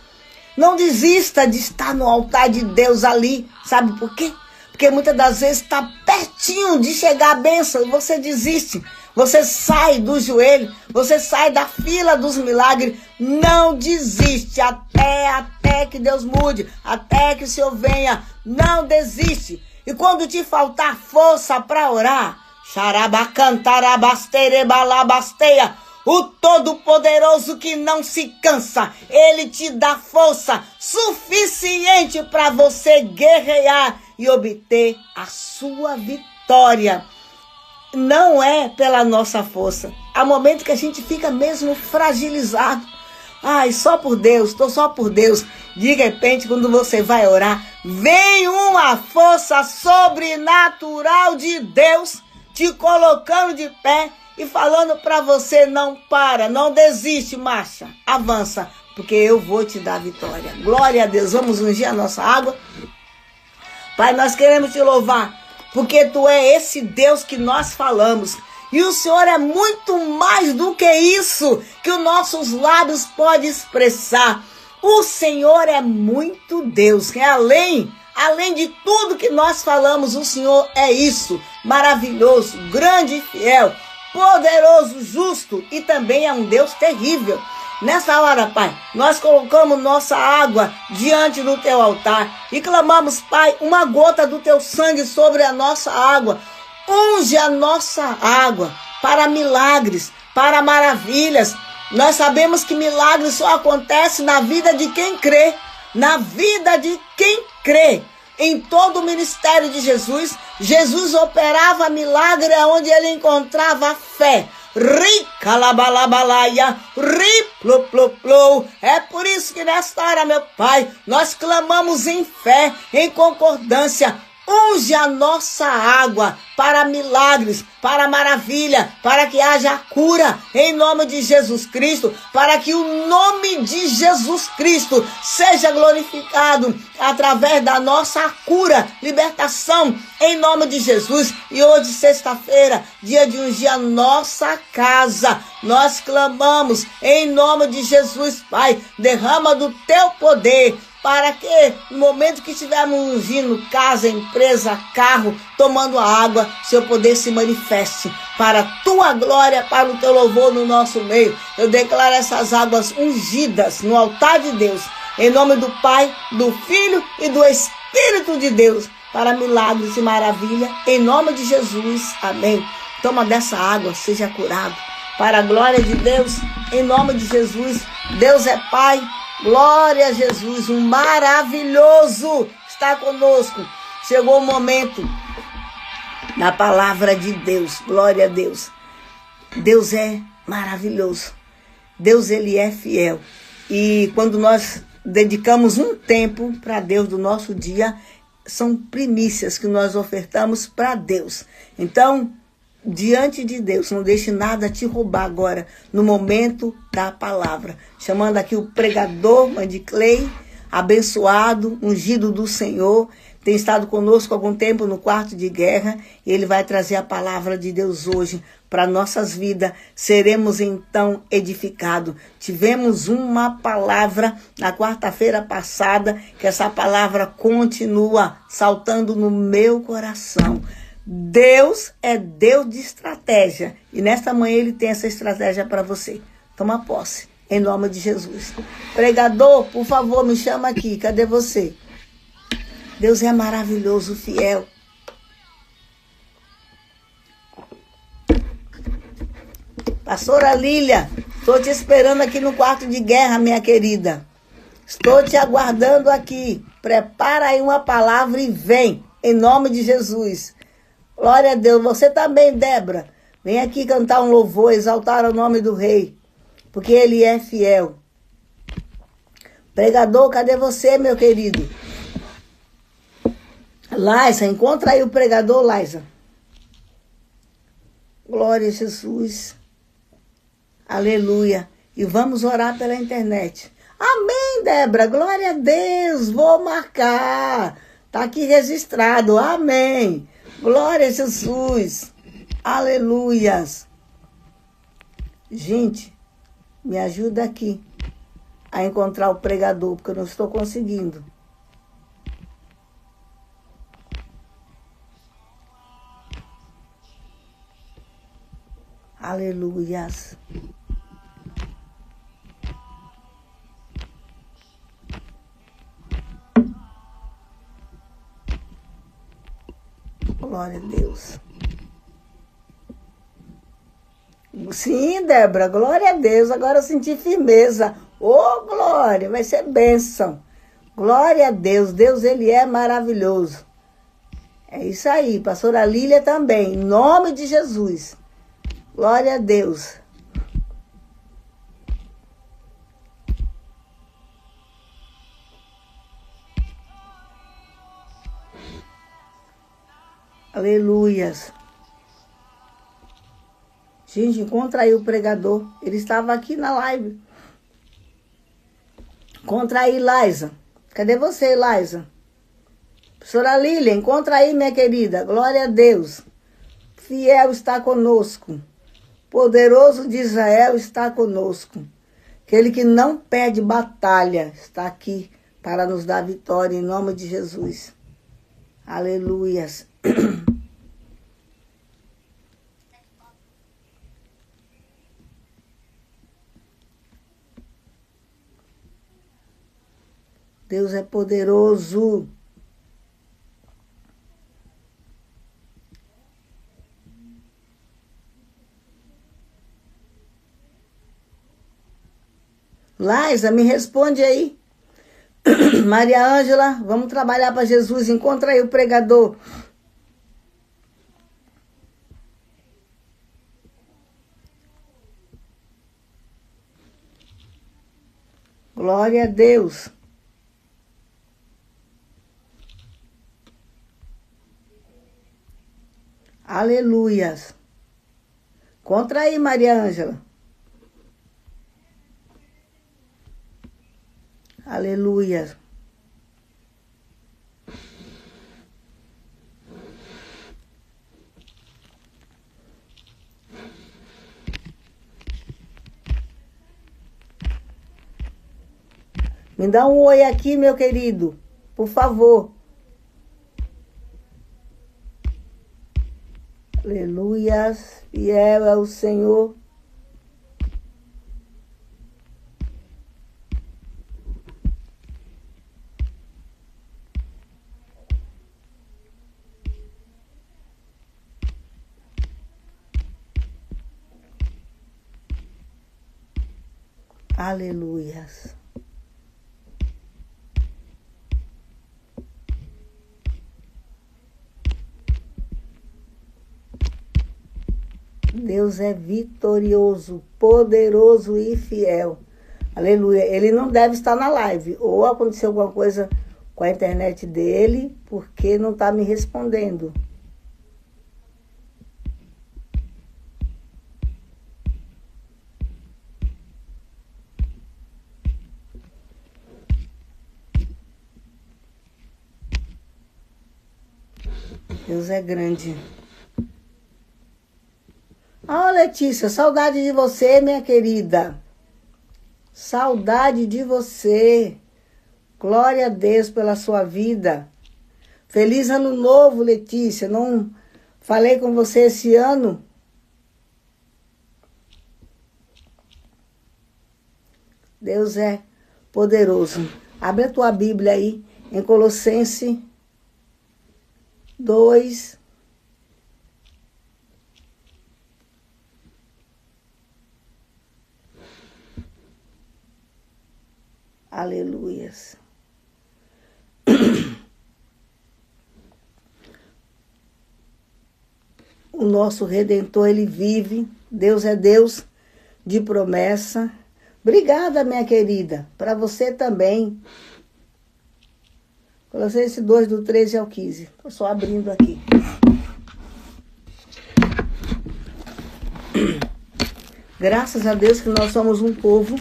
Não desista de estar no altar de Deus ali. Sabe por quê? Porque muitas das vezes está pertinho de chegar a bênção e você desiste. Você sai do joelho, você sai da fila dos milagres. Não desiste até que Deus mude, até que o Senhor venha. Não desiste. E quando te faltar força para orar, xarabacantarabasteirebalabasteia, o Todo-Poderoso que não se cansa, Ele te dá força suficiente para você guerrear e obter a sua vitória. não é pela nossa força. Há momentos que a gente fica mesmo fragilizado. Ai, só por Deus, estou só por Deus. De repente, quando você vai orar, vem uma força sobrenatural de Deus te colocando de pé e falando para você: não para, não desiste, marcha, avança, porque eu vou te dar vitória. Glória a Deus. Vamos ungir a nossa água. Pai, nós queremos te louvar, porque tu é esse Deus que nós falamos. E o Senhor é muito mais do que isso que os nossos lábios podem expressar. O Senhor é muito Deus, que é além de tudo que nós falamos, o Senhor é isso. Maravilhoso, grande e fiel, poderoso, justo e também é um Deus terrível. Nessa hora, Pai, nós colocamos nossa água diante do teu altar e clamamos, Pai, uma gota do teu sangue sobre a nossa água. Unge a nossa água para milagres, para maravilhas. Nós sabemos que milagres só acontecem na vida de quem crê. Na vida de quem crê. Em todo o ministério de Jesus, Jesus operava milagre onde ele encontrava fé. Ricalabalabalaya, riploploplou. É por isso que nesta hora, meu Pai, nós clamamos em fé, em concordância. Unge a nossa água para milagres, para maravilha, para que haja cura em nome de Jesus Cristo, para que o nome de Jesus Cristo seja glorificado através da nossa cura, libertação em nome de Jesus. E hoje, sexta-feira, dia de ungir a nossa casa, nós clamamos em nome de Jesus, Pai, derrama do teu poder, para que no momento que estivermos ungindo casa, empresa, carro, tomando a água, seu poder se manifeste para a tua glória, para o teu louvor no nosso meio. Eu declaro essas águas ungidas no altar de Deus, em nome do Pai, do Filho e do Espírito de Deus, para milagres e maravilha, em nome de Jesus. Amém. Toma dessa água, seja curado, para a glória de Deus, em nome de Jesus. Deus é Pai. Glória a Jesus, um maravilhoso está conosco. Chegou o momento da palavra de Deus. Glória a Deus. Deus é maravilhoso. Deus, ele é fiel. E quando nós dedicamos um tempo para Deus do nosso dia, são primícias que nós ofertamos para Deus. Então, diante de Deus, não deixe nada te roubar agora, no momento da palavra. Chamando aqui o pregador, Mandiclei, abençoado, ungido do Senhor, tem estado conosco há algum tempo no quarto de guerra, e ele vai trazer a palavra de Deus hoje para nossas vidas. Seremos então edificados. Tivemos uma palavra na quarta-feira passada, que essa palavra continua saltando no meu coração. Deus é Deus de estratégia. E nesta manhã ele tem essa estratégia para você. Toma posse, em nome de Jesus. Pregador, por favor, me chama aqui. Cadê você? Deus é maravilhoso, fiel. Pastora Lília, estou te esperando aqui no quarto de guerra, minha querida. Estou te aguardando aqui. Prepara aí uma palavra e vem, em nome de Jesus. Glória a Deus. Você também, Débora. Vem aqui cantar um louvor, exaltar o nome do Rei, porque ele é fiel. Pregador, cadê você, meu querido? Laisa, encontra aí o pregador, Laisa. Glória a Jesus. Aleluia. E vamos orar pela internet. Amém, Débora. Glória a Deus. Vou marcar. Está aqui registrado. Amém. Glória a Jesus. Aleluias. Gente, me ajuda aqui a encontrar o pregador, porque eu não estou conseguindo. Aleluias. Glória a Deus. Sim, Débora, glória a Deus. Agora eu senti firmeza. Ô, glória, vai ser bênção. Glória a Deus. Deus, ele é maravilhoso. É isso aí, pastora Lília também, em nome de Jesus. Glória a Deus. Aleluias. Gente, encontra aí o pregador. Ele estava aqui na live. Encontra aí, Laisa. Cadê você, Laisa? Professora Lília, encontra aí, minha querida. Glória a Deus. Fiel está conosco. Poderoso de Israel está conosco. Aquele que não perde batalha está aqui para nos dar vitória em nome de Jesus. Aleluias. Deus é poderoso. Laisa, me responde aí. Maria Ângela, vamos trabalhar para Jesus. Encontra aí o pregador. Glória a Deus. Aleluias. Encontra aí, Maria Ângela. Aleluia. Me dá um oi aqui, meu querido, por favor. Aleluias. Fiel é o Senhor. Aleluias. Deus é vitorioso, poderoso e fiel. Aleluia. Ele não deve estar na live. Ou aconteceu alguma coisa com a internet dele, porque não está me respondendo. Deus é grande. Ah, Letícia, saudade de você, minha querida. Saudade de você. Glória a Deus pela sua vida. Feliz ano novo, Letícia. Não falei com você esse ano? Deus é poderoso. Abre a tua Bíblia aí em Colossenses 2. Aleluias. O nosso Redentor, ele vive. Deus é Deus de promessa. Obrigada, minha querida. Para você também. Colossenses 2, do 13 ao 15. Estou só abrindo aqui. Graças a Deus que nós somos um povo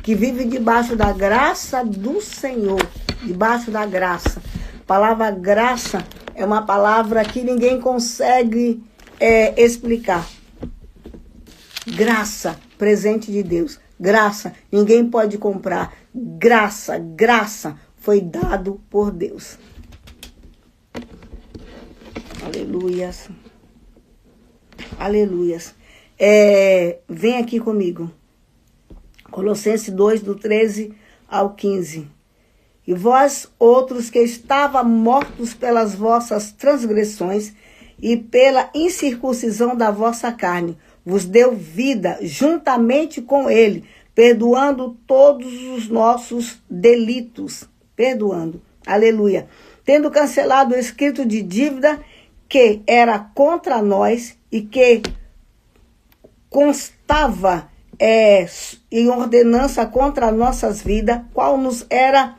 que vive debaixo da graça do Senhor. Debaixo da graça. A palavra graça é uma palavra que ninguém consegue explicar. Graça, presente de Deus. Graça, ninguém pode comprar. Graça, graça foi dado por Deus. Aleluias. Aleluias. Vem aqui comigo. Colossenses 2, do 13 ao 15. E vós outros que estavam mortos pelas vossas transgressões e pela incircuncisão da vossa carne, vos deu vida juntamente com ele, perdoando todos os nossos delitos. Perdoando. Aleluia. Tendo cancelado o escrito de dívida que era contra nós e que constava em ordenança contra nossas vidas, qual nos era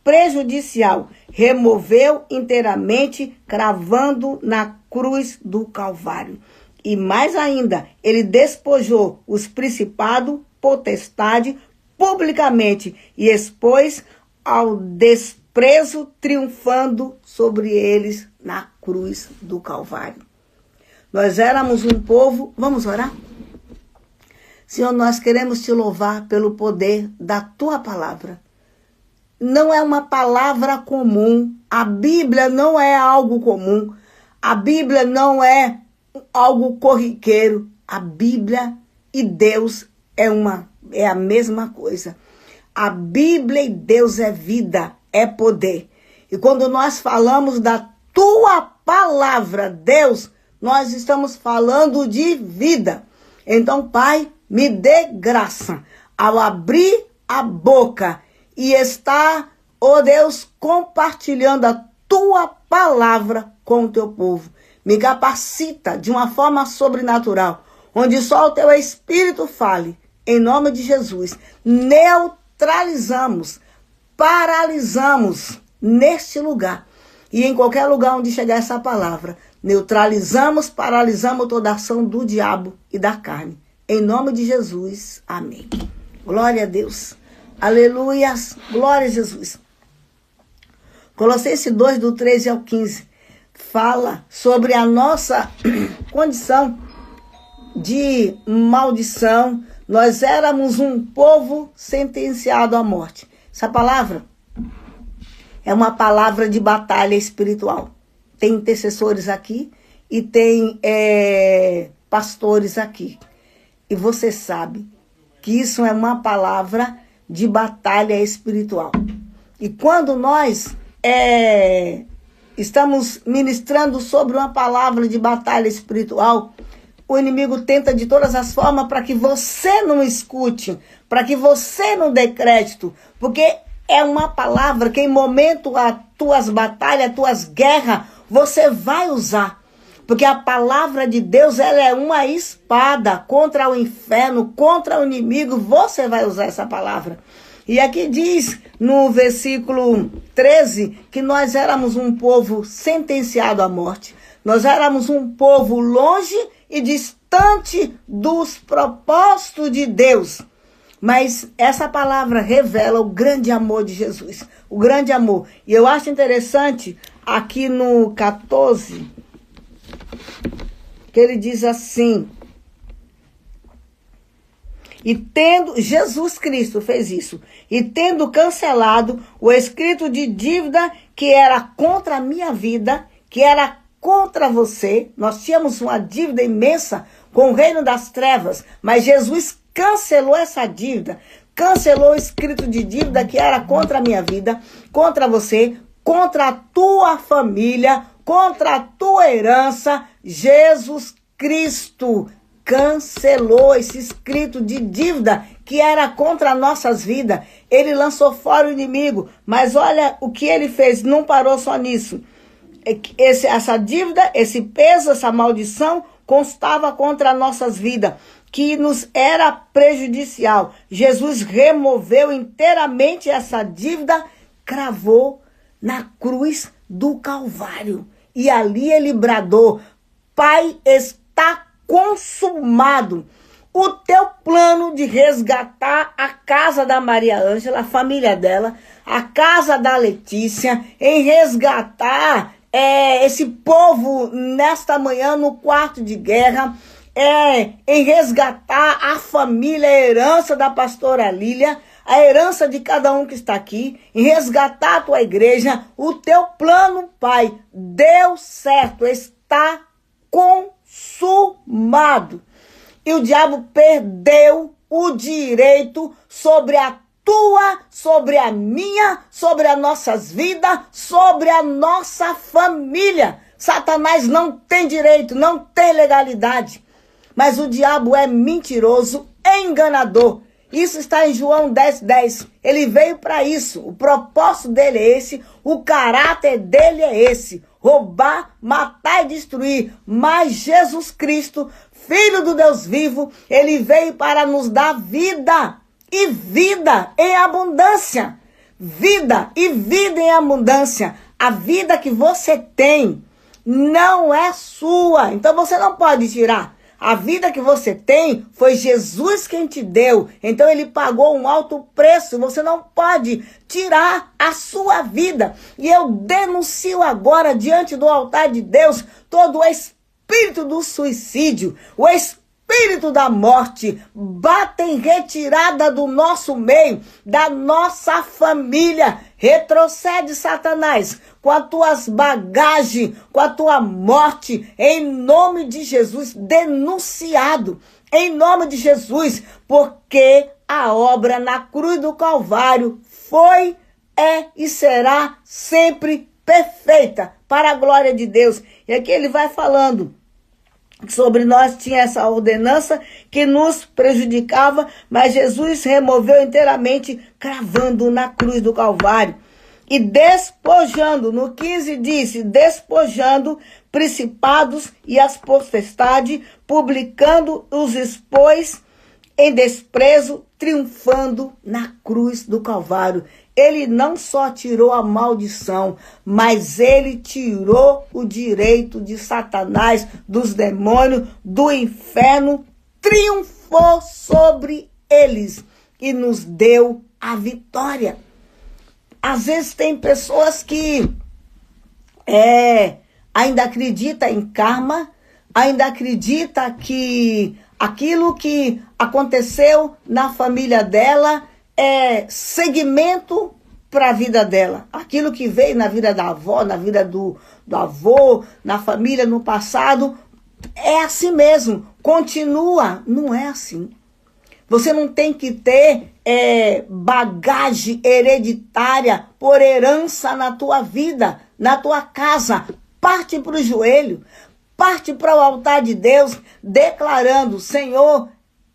prejudicial, removeu inteiramente, cravando na cruz do Calvário. E mais ainda, ele despojou os principados, potestade, publicamente, e expôs ao desprezo, triunfando sobre eles na cruz do Calvário. Nós éramos um povo, vamos orar? Senhor, nós queremos te louvar pelo poder da tua palavra. Não é uma palavra comum, a Bíblia não é algo comum, a Bíblia não é algo corriqueiro, a Bíblia e Deus é a mesma coisa. A Bíblia e Deus é vida, é poder. E quando nós falamos da tua palavra, Deus, nós estamos falando de vida. Então, Pai, me dê graça ao abrir a boca e estar, ó Deus, compartilhando a tua palavra com o teu povo. Me capacita de uma forma sobrenatural, onde só o teu Espírito fale. Em nome de Jesus, neutralizamos, paralisamos neste lugar e em qualquer lugar onde chegar essa palavra. Neutralizamos, paralisamos toda a ação do diabo e da carne. Em nome de Jesus, amém. Glória a Deus. Aleluias. Glória a Jesus. Colossenses 2, do 13 ao 15, fala sobre a nossa condição de maldição. Nós éramos um povo sentenciado à morte. Essa palavra é uma palavra de batalha espiritual. Tem intercessores aqui e tem pastores aqui. E você sabe que isso é uma palavra de batalha espiritual. E quando nós estamos ministrando sobre uma palavra de batalha espiritual, o inimigo tenta de todas as formas para que você não escute, para que você não dê crédito, porque é uma palavra que em momento as tuas batalhas, as tuas guerras, você vai usar. Porque a palavra de Deus, ela é uma espada contra o inferno, contra o inimigo. Você vai usar essa palavra. E aqui diz no versículo 13 que nós éramos um povo sentenciado à morte. Nós éramos um povo longe e distante dos propósitos de Deus. Mas essa palavra revela o grande amor de Jesus. O grande amor. E eu acho interessante aqui no 14... que ele diz assim, e tendo, Jesus Cristo fez isso, e tendo cancelado o escrito de dívida que era contra a minha vida, que era contra você, nós tínhamos uma dívida imensa com o reino das trevas, mas Jesus cancelou essa dívida, cancelou o escrito de dívida que era contra a minha vida, contra você, contra a tua família, contra a tua herança. Jesus Cristo cancelou esse escrito de dívida que era contra nossas vidas. Ele lançou fora o inimigo. Mas olha o que ele fez, não parou só nisso. Essa dívida, esse peso, essa maldição constava contra nossas vidas, que nos era prejudicial. Jesus removeu inteiramente essa dívida, cravou na cruz do Calvário. E ali ele bradou: Pai, está consumado. O teu plano de resgatar a casa da Maria Ângela, a família dela, a casa da Letícia, em resgatar esse povo nesta manhã no quarto de guerra, em resgatar a família, a herança da pastora Lília, a herança de cada um que está aqui, em resgatar a tua igreja. O teu plano, Pai, deu certo, está consumado. E o diabo perdeu o direito sobre a tua, sobre a minha, sobre as nossas vidas, sobre a nossa família. Satanás não tem direito, não tem legalidade. Mas o diabo é mentiroso, é enganador. Isso está em João 10:10. Ele veio para isso. O propósito dele é esse. O caráter dele é esse. Roubar, matar e destruir. Mas Jesus Cristo, Filho do Deus vivo, ele veio para nos dar vida. E vida em abundância. Vida e vida em abundância. A vida que você tem não é sua. Então você não pode tirar. A vida que você tem foi Jesus quem te deu. Então ele pagou um alto preço. Você não pode tirar a sua vida. E eu denuncio agora diante do altar de Deus todo o espírito do suicídio, o espírito da morte. Bata em retirada do nosso meio, da nossa família. Retrocede, Satanás, com as tuas bagagens, com a tua morte, em nome de Jesus, denunciado, em nome de Jesus, porque a obra na cruz do Calvário foi, é e será sempre perfeita, para a glória de Deus. E aqui ele vai falando sobre nós, tinha essa ordenança que nos prejudicava, mas Jesus removeu inteiramente, cravando na cruz do Calvário. E despojando, no 15 disse, despojando principados e as potestades, publicando os expôs em desprezo, triunfando na cruz do Calvário. Ele não só tirou a maldição, mas ele tirou o direito de Satanás, dos demônios, do inferno, triunfou sobre eles e nos deu a vitória. Às vezes tem pessoas que ainda acreditam em karma, ainda acreditam que aquilo que aconteceu na família dela é segmento para a vida dela. Aquilo que veio na vida da avó, na vida do avô, na família, no passado, é assim mesmo. Continua. Não é assim. Você não tem que ter bagagem hereditária por herança na tua vida, na tua casa. Parte para o joelho, parte para o altar de Deus, declarando: Senhor,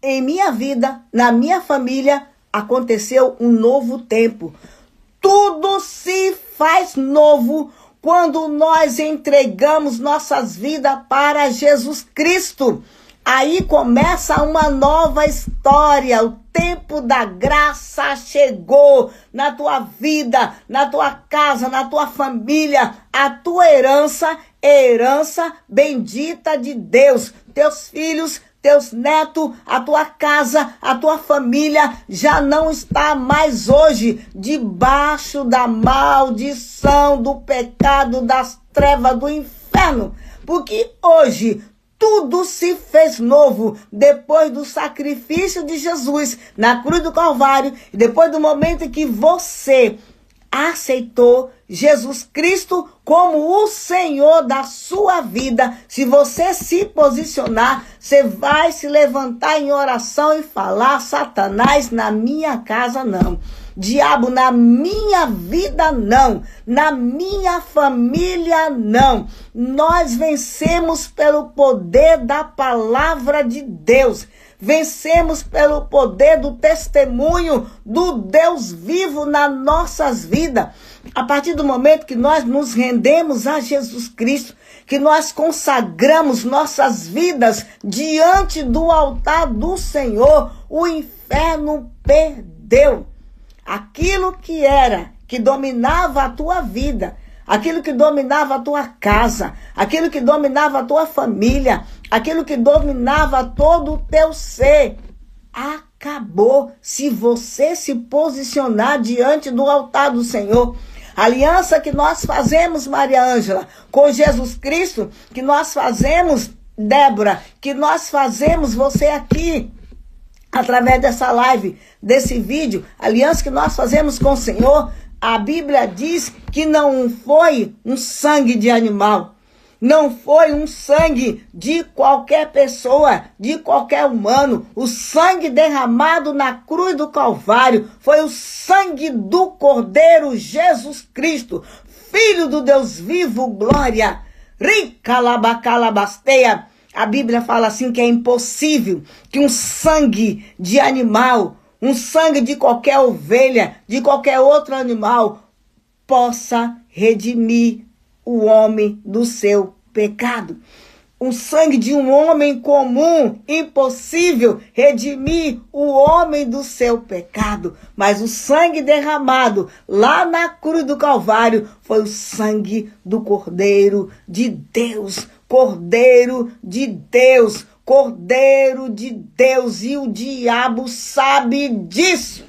em minha vida, na minha família, aconteceu um novo tempo. Tudo se faz novo quando nós entregamos nossas vidas para Jesus Cristo. Aí começa uma nova história. O tempo da graça chegou na tua vida, na tua casa, na tua família. A tua herança é herança bendita de Deus. Teus filhos, teus netos, a tua casa, a tua família já não está mais hoje debaixo da maldição, do pecado, das trevas, do inferno. Porque hoje tudo se fez novo depois do sacrifício de Jesus na cruz do Calvário, e depois do momento em que você aceitou Jesus Cristo como o Senhor da sua vida. Se você se posicionar, você vai se levantar em oração e falar: Satanás, na minha casa não. Diabo, na minha vida não. Na minha família não. Nós vencemos pelo poder da palavra de Deus. Vencemos pelo poder do testemunho do Deus vivo nas nossas vidas. A partir do momento que nós nos rendemos a Jesus Cristo, que nós consagramos nossas vidas diante do altar do Senhor, o inferno perdeu. Aquilo que dominava a tua vida, aquilo que dominava a tua casa, aquilo que dominava a tua família, aquilo que dominava todo o teu ser, acabou se você se posicionar diante do altar do Senhor. A aliança que nós fazemos, Maria Ângela, com Jesus Cristo, que nós fazemos, Débora, que nós fazemos, você aqui, através dessa live, desse vídeo, a aliança que nós fazemos com o Senhor, a Bíblia diz que não foi um sangue de animal, não foi um sangue de qualquer pessoa, de qualquer humano. O sangue derramado na cruz do Calvário foi o sangue do Cordeiro Jesus Cristo, Filho do Deus vivo, glória. Ricalabacalabasteia. A Bíblia fala assim que é impossível que um sangue de animal um sangue de qualquer ovelha, de qualquer outro animal, possa redimir o homem do seu pecado. O sangue de um homem comum, impossível redimir o homem do seu pecado. Mas o sangue derramado lá na cruz do Calvário foi o sangue do Cordeiro de Deus. Cordeiro de Deus. Cordeiro de Deus. E o diabo sabe disso.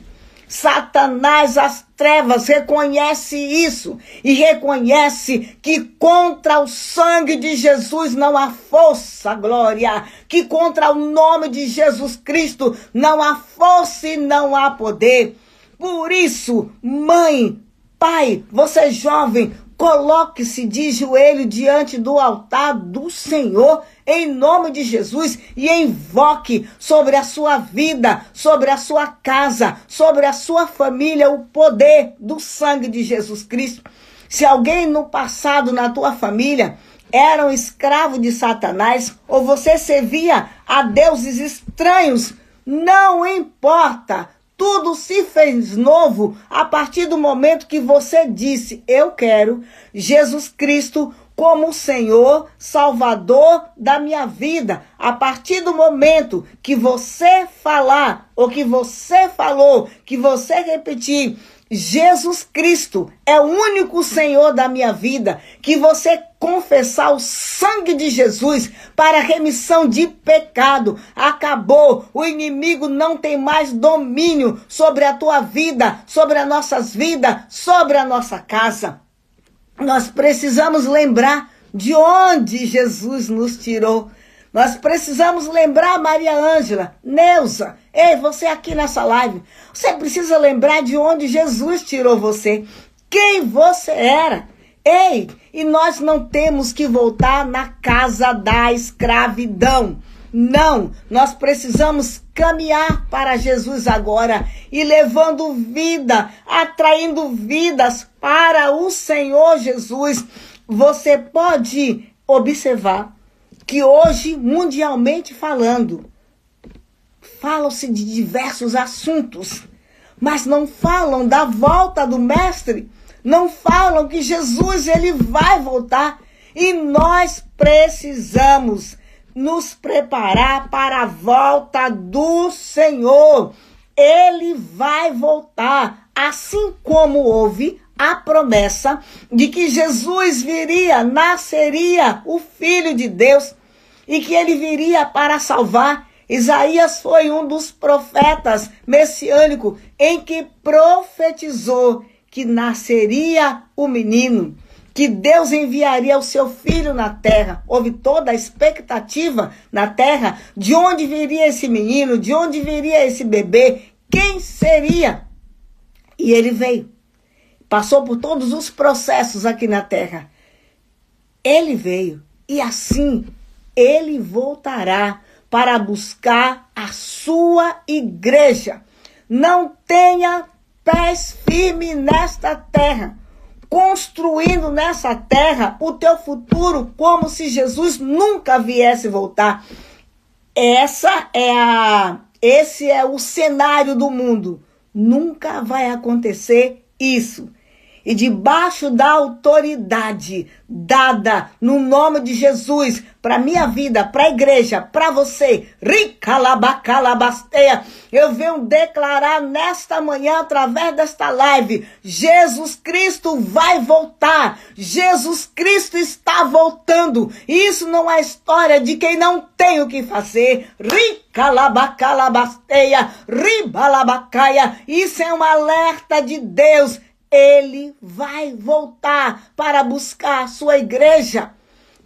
Satanás, as trevas, reconhece isso e reconhece que contra o sangue de Jesus não há força, glória, que contra o nome de Jesus Cristo não há força e não há poder. Por isso, mãe, pai, você jovem, coloque-se de joelho diante do altar do Senhor, em nome de Jesus, e invoque sobre a sua vida, sobre a sua casa, sobre a sua família, o poder do sangue de Jesus Cristo. Se alguém no passado, na tua família, era um escravo de Satanás, ou você servia a deuses estranhos, não importa. Tudo se fez novo a partir do momento que você disse: eu quero Jesus Cristo como o Senhor, Salvador da minha vida. A partir do momento que você falar, ou que você falou, que você repetir, Jesus Cristo é o único Senhor da minha vida, que você confessar o sangue de Jesus para remissão de pecado, acabou, o inimigo não tem mais domínio sobre a tua vida, sobre as nossas vidas, sobre a nossa casa. Nós precisamos lembrar de onde Jesus nos tirou. Nós precisamos lembrar, Maria Ângela, Neuza, ei, você aqui nessa live, você precisa lembrar de onde Jesus tirou você, quem você era. Ei, e nós não temos que voltar na casa da escravidão. Não, nós precisamos caminhar para Jesus agora e levando vida, atraindo vidas para o Senhor Jesus. Você pode observar que hoje, mundialmente falando, falam-se de diversos assuntos, mas não falam da volta do Mestre, não falam que Jesus ele vai voltar e nós precisamos nos preparar para a volta do Senhor. Ele vai voltar, assim como houve a promessa de que Jesus viria, nasceria o Filho de Deus e que ele viria para salvar. Isaías foi um dos profetas messiânicos em que profetizou que nasceria o menino, que Deus enviaria o seu filho na terra. Houve toda a expectativa na terra de onde viria esse menino, de onde viria esse bebê, quem seria. E ele veio, passou por todos os processos aqui na terra. Ele veio e assim ele voltará para buscar a sua igreja. Não tenha pés firmes nesta terra, construindo nessa terra o teu futuro como se Jesus nunca viesse voltar. Esse é o cenário do mundo. Nunca vai acontecer isso. E debaixo da autoridade dada no nome de Jesus para a minha vida, para a igreja, para você, Ricalabacalabasteia, eu venho declarar nesta manhã, através desta live, Jesus Cristo vai voltar, Jesus Cristo está voltando. Isso não é história de quem não tem o que fazer, Ricalabacalabasteia, Ribalabacaia, isso é um alerta de Deus. Ele vai voltar para buscar a sua igreja,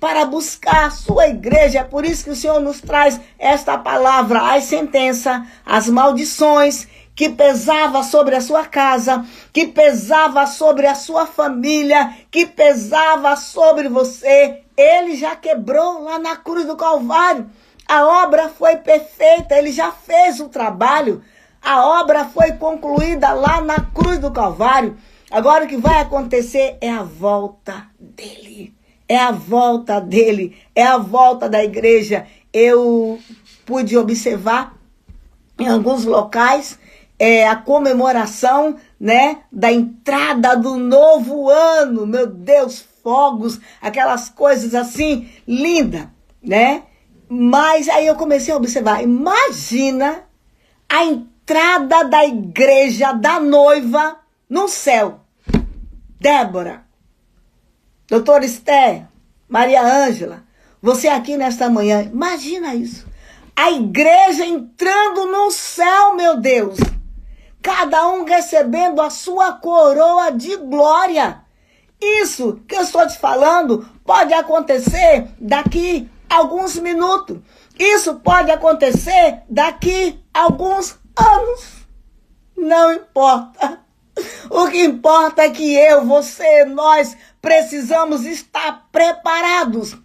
para buscar a sua igreja. É por isso que o Senhor nos traz esta palavra, as sentenças, as maldições que pesava sobre a sua casa, que pesava sobre a sua família, que pesava sobre você. Ele já quebrou lá na cruz do Calvário. A obra foi perfeita, ele já fez o trabalho. A obra foi concluída lá na cruz do Calvário. Agora o que vai acontecer é a volta dele. É a volta dele. É a volta da igreja. Eu pude observar em alguns locais a comemoração, né, da entrada do novo ano. Meu Deus, fogos, aquelas coisas assim, linda, né? Mas aí eu comecei a observar, imagina a entrada da igreja da noiva no céu. Débora, doutora Esther, Maria Ângela, você aqui nesta manhã, imagina isso. A igreja entrando no céu, meu Deus. Cada um recebendo a sua coroa de glória. Isso que eu estou te falando pode acontecer daqui a alguns minutos. Isso pode acontecer daqui a alguns anos. Não importa. O que importa é que eu, você, nós precisamos estar preparados.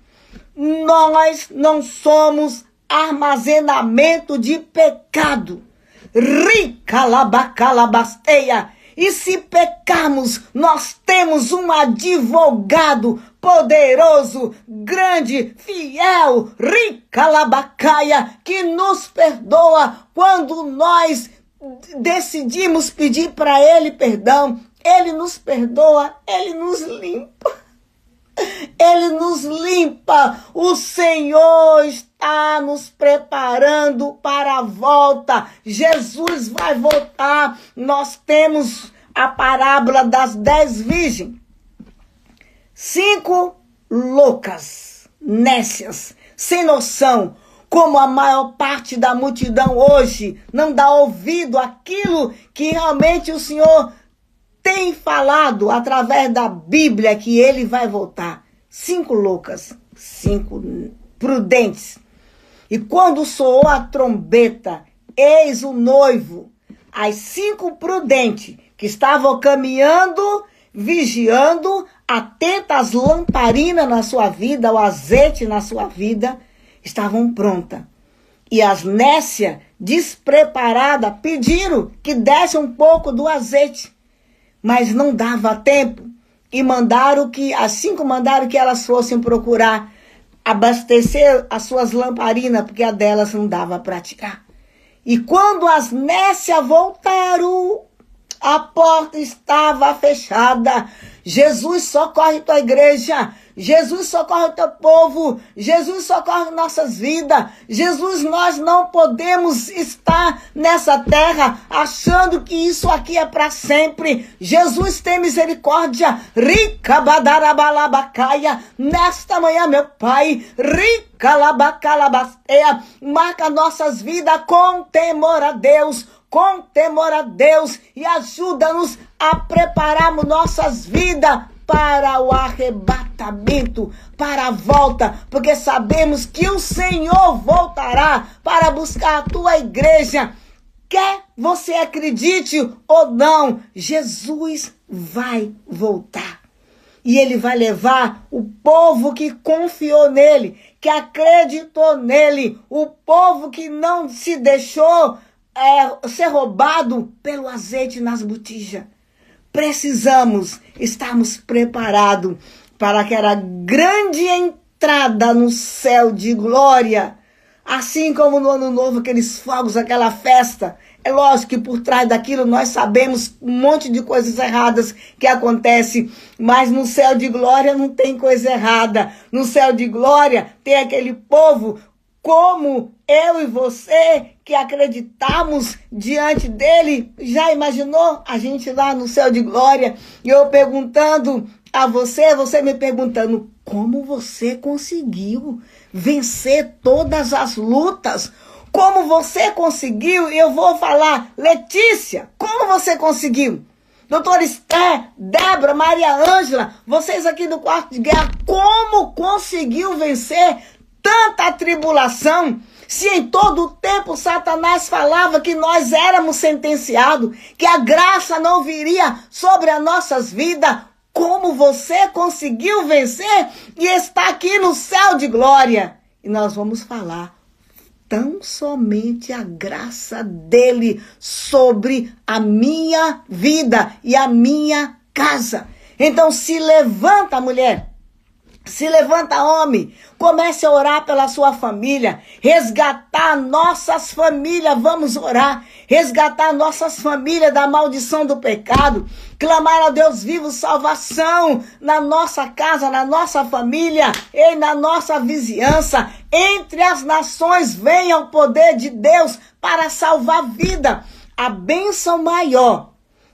Nós não somos armazenamento de pecado. Ricalabacalabasteia. E se pecarmos, nós temos um advogado poderoso, grande, fiel, ricalabacaia, que nos perdoa quando nós decidimos pedir para ele perdão. Ele nos perdoa, ele nos limpa. Ele nos limpa. O Senhor está nos preparando para a volta. Jesus vai voltar. Nós temos a parábola das 10 virgens. 5 loucas, nécias, sem noção, como a maior parte da multidão hoje não dá ouvido àquilo que realmente o Senhor tem falado através da Bíblia, que ele vai voltar. 5 loucas, 5 prudentes. E quando soou a trombeta, eis o noivo. As 5 prudentes que estavam caminhando, vigiando, atentas às lamparinas na sua vida, ao azeite na sua vida, estavam prontas. E as nécias, despreparadas, pediram que desse um pouco do azeite. Mas não dava tempo. E as 5 mandaram que elas fossem procurar abastecer as suas lamparinas, porque a delas não dava para tirar. E quando as nécias voltaram, a porta estava fechada. Jesus socorre tua igreja. Jesus socorre o teu povo. Jesus socorre nossas vidas. Jesus, nós não podemos estar nessa terra achando que isso aqui é para sempre. Jesus tem misericórdia. Rica badarabalabacaya. Nesta manhã, meu Pai, rica labacalabasteia. Marca nossas vidas com temor a Deus. Com temor a Deus, e ajuda-nos a prepararmos nossas vidas para o arrebatamento, para a volta, porque sabemos que o Senhor voltará para buscar a tua igreja. Quer você acredite ou não, Jesus vai voltar. E ele vai levar o povo que confiou nele, que acreditou nele, o povo que não se deixou ser roubado pelo azeite nas botijas. Precisamos estarmos preparados para aquela grande entrada no céu de glória. Assim como no Ano Novo, aqueles fogos, aquela festa. É lógico que por trás daquilo nós sabemos um monte de coisas erradas que acontecem, mas no céu de glória não tem coisa errada. No céu de glória tem aquele povo como eu e você que acreditamos diante dele. Já imaginou a gente lá no céu de glória? E eu perguntando a você, você me perguntando, como você conseguiu vencer todas as lutas? Como você conseguiu? E eu vou falar, Letícia, como você conseguiu? Doutora Esther, Débora, Maria Ângela, vocês aqui do quarto de guerra, como conseguiu vencer tanta tribulação? Se em todo o tempo Satanás falava que nós éramos sentenciados, que a graça não viria sobre as nossas vidas, como você conseguiu vencer e está aqui no céu de glória? E nós vamos falar tão somente a graça dele sobre a minha vida e a minha casa. Então se levanta, mulher. Se levanta, homem, comece a orar pela sua família, resgatar nossas famílias, vamos orar, resgatar nossas famílias da maldição do pecado, clamar a Deus vivo salvação na nossa casa, na nossa família e na nossa vizinhança. Entre as nações venha o poder de Deus para salvar vida. A bênção maior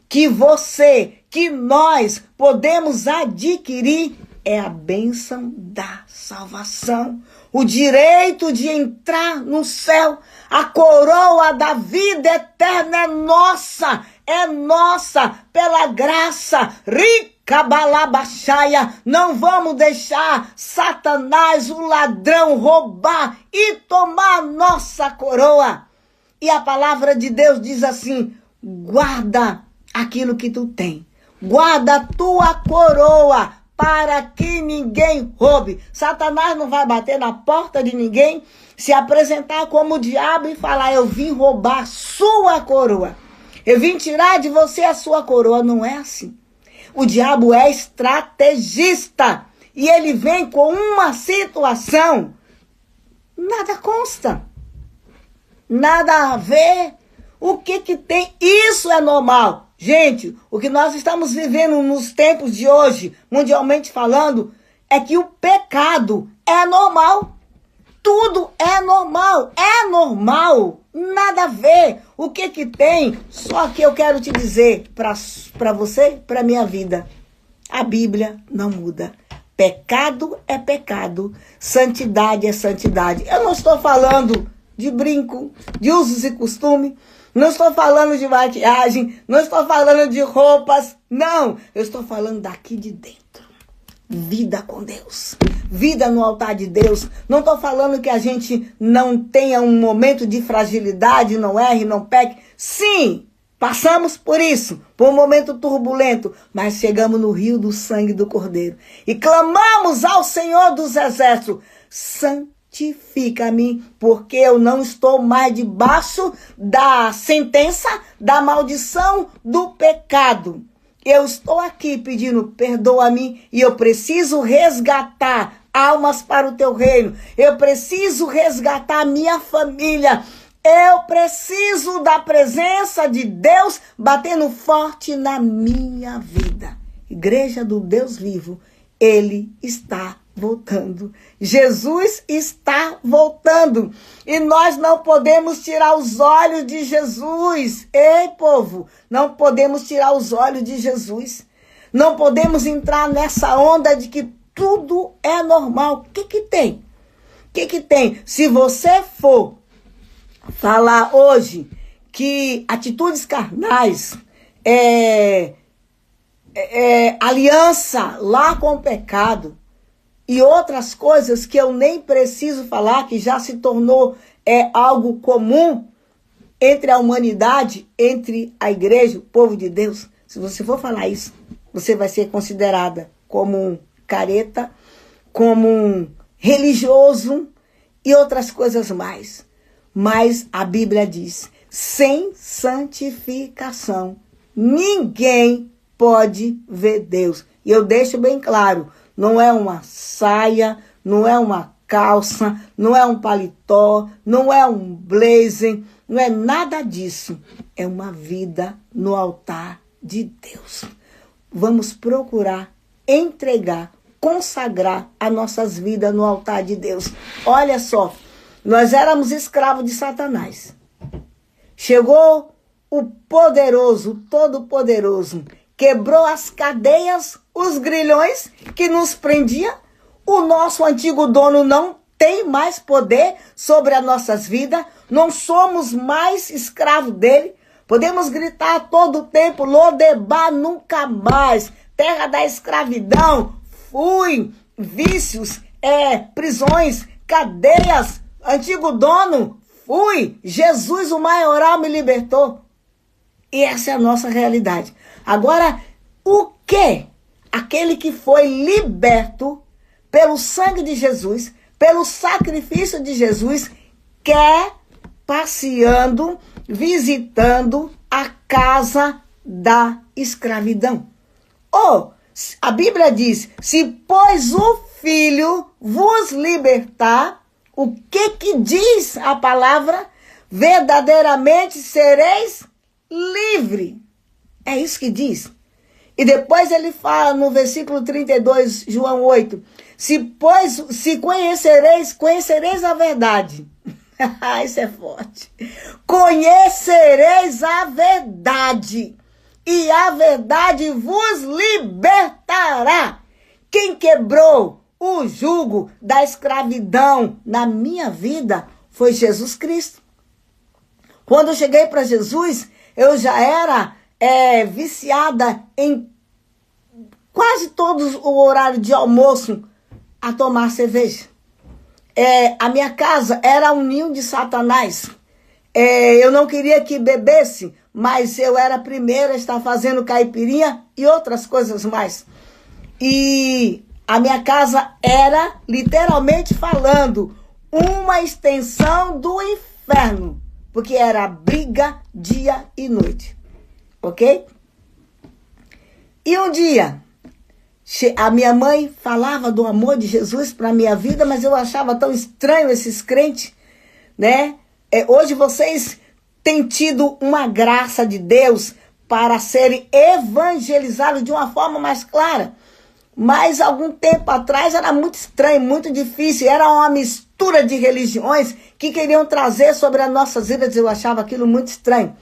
que você, que nós podemos adquirir é a bênção da salvação, o direito de entrar no céu, a coroa da vida eterna é nossa, pela graça, rica balabaxaia. Não vamos deixar Satanás, o ladrão, roubar e tomar a nossa coroa. E a palavra de Deus diz assim: guarda aquilo que tu tem, guarda a tua coroa, para que ninguém roube. Satanás não vai bater na porta de ninguém, se apresentar como o diabo e falar: eu vim roubar sua coroa, eu vim tirar de você a sua coroa. Não é assim. O diabo é estrategista e ele vem com uma situação, nada consta, nada a ver. O que tem? Isso é normal. Gente, o que nós estamos vivendo nos tempos de hoje, mundialmente falando, é que o pecado é normal. Tudo é normal. É normal. Nada a ver. O que tem? Só que eu quero te dizer para você, para minha vida. A Bíblia não muda. Pecado é pecado. Santidade é santidade. Eu não estou falando de brinco, de usos e costumes. Não estou falando de maquiagem, não estou falando de roupas, não. Eu estou falando daqui de dentro. Vida com Deus, vida no altar de Deus. Não estou falando que a gente não tenha um momento de fragilidade, não erre, não peque. Sim, passamos por isso, por um momento turbulento, mas chegamos no rio do sangue do Cordeiro e clamamos ao Senhor dos Exércitos: santifica-me, porque eu não estou mais debaixo da sentença, da maldição do pecado. Eu estou aqui pedindo: perdoa-me, e eu preciso resgatar almas para o teu reino. Eu preciso resgatar a minha família. Eu preciso da presença de Deus batendo forte na minha vida. Igreja do Deus vivo, Ele está voltando. Jesus está voltando. E nós não podemos tirar os olhos de Jesus. Ei, povo, não podemos tirar os olhos de Jesus. Não podemos entrar nessa onda de que tudo é normal. O que tem? O que tem? Se você for falar hoje que atitudes carnais aliança lá com o pecado e outras coisas que eu nem preciso falar, que já se tornou algo comum entre a humanidade, entre a igreja, o povo de Deus. Se você for falar isso, você vai ser considerada como um careta, como um religioso e outras coisas mais. Mas a Bíblia diz: sem santificação, ninguém pode ver Deus. E eu deixo bem claro, não é uma saia, não é uma calça, não é um paletó, não é um blazer, não é nada disso. É uma vida no altar de Deus. Vamos procurar entregar, consagrar as nossas vidas no altar de Deus. Olha só, nós éramos escravos de Satanás. Chegou o poderoso, o todo-poderoso, quebrou as cadeias, os grilhões que nos prendiam. O nosso antigo dono não tem mais poder sobre as nossas vidas. Não somos mais escravos dele. Podemos gritar a todo tempo: Lodebar nunca mais. Terra da escravidão. Fui. Vícios, prisões, cadeias. Antigo dono, fui. Jesus, o maioral, me libertou. E essa é a nossa realidade. Agora, o que aquele que foi liberto pelo sangue de Jesus, pelo sacrifício de Jesus, quer passeando, visitando a casa da escravidão? A Bíblia diz: se pois o Filho vos libertar, o que diz a palavra? Verdadeiramente sereis livre. É isso que diz. E depois ele fala no versículo 32, João 8, se conhecereis a verdade. Isso é forte. Conhecereis a verdade, e a verdade vos libertará. Quem quebrou o jugo da escravidão na minha vida foi Jesus Cristo. Quando eu cheguei para Jesus, eu já era viciada em quase todos o horário de almoço a tomar cerveja. A minha casa era um ninho de Satanás. Eu não queria que bebesse, mas eu era a primeira a estar fazendo caipirinha e outras coisas mais. E a minha casa era, literalmente falando, uma extensão do inferno, porque era briga dia e noite. Ok? E um dia, a minha mãe falava do amor de Jesus para a minha vida, mas eu achava tão estranho esses crentes, né? Hoje vocês têm tido uma graça de Deus para serem evangelizados de uma forma mais clara. Mas algum tempo atrás era muito estranho, muito difícil. Era uma mistura de religiões que queriam trazer sobre as nossas vidas. Eu achava aquilo muito estranho.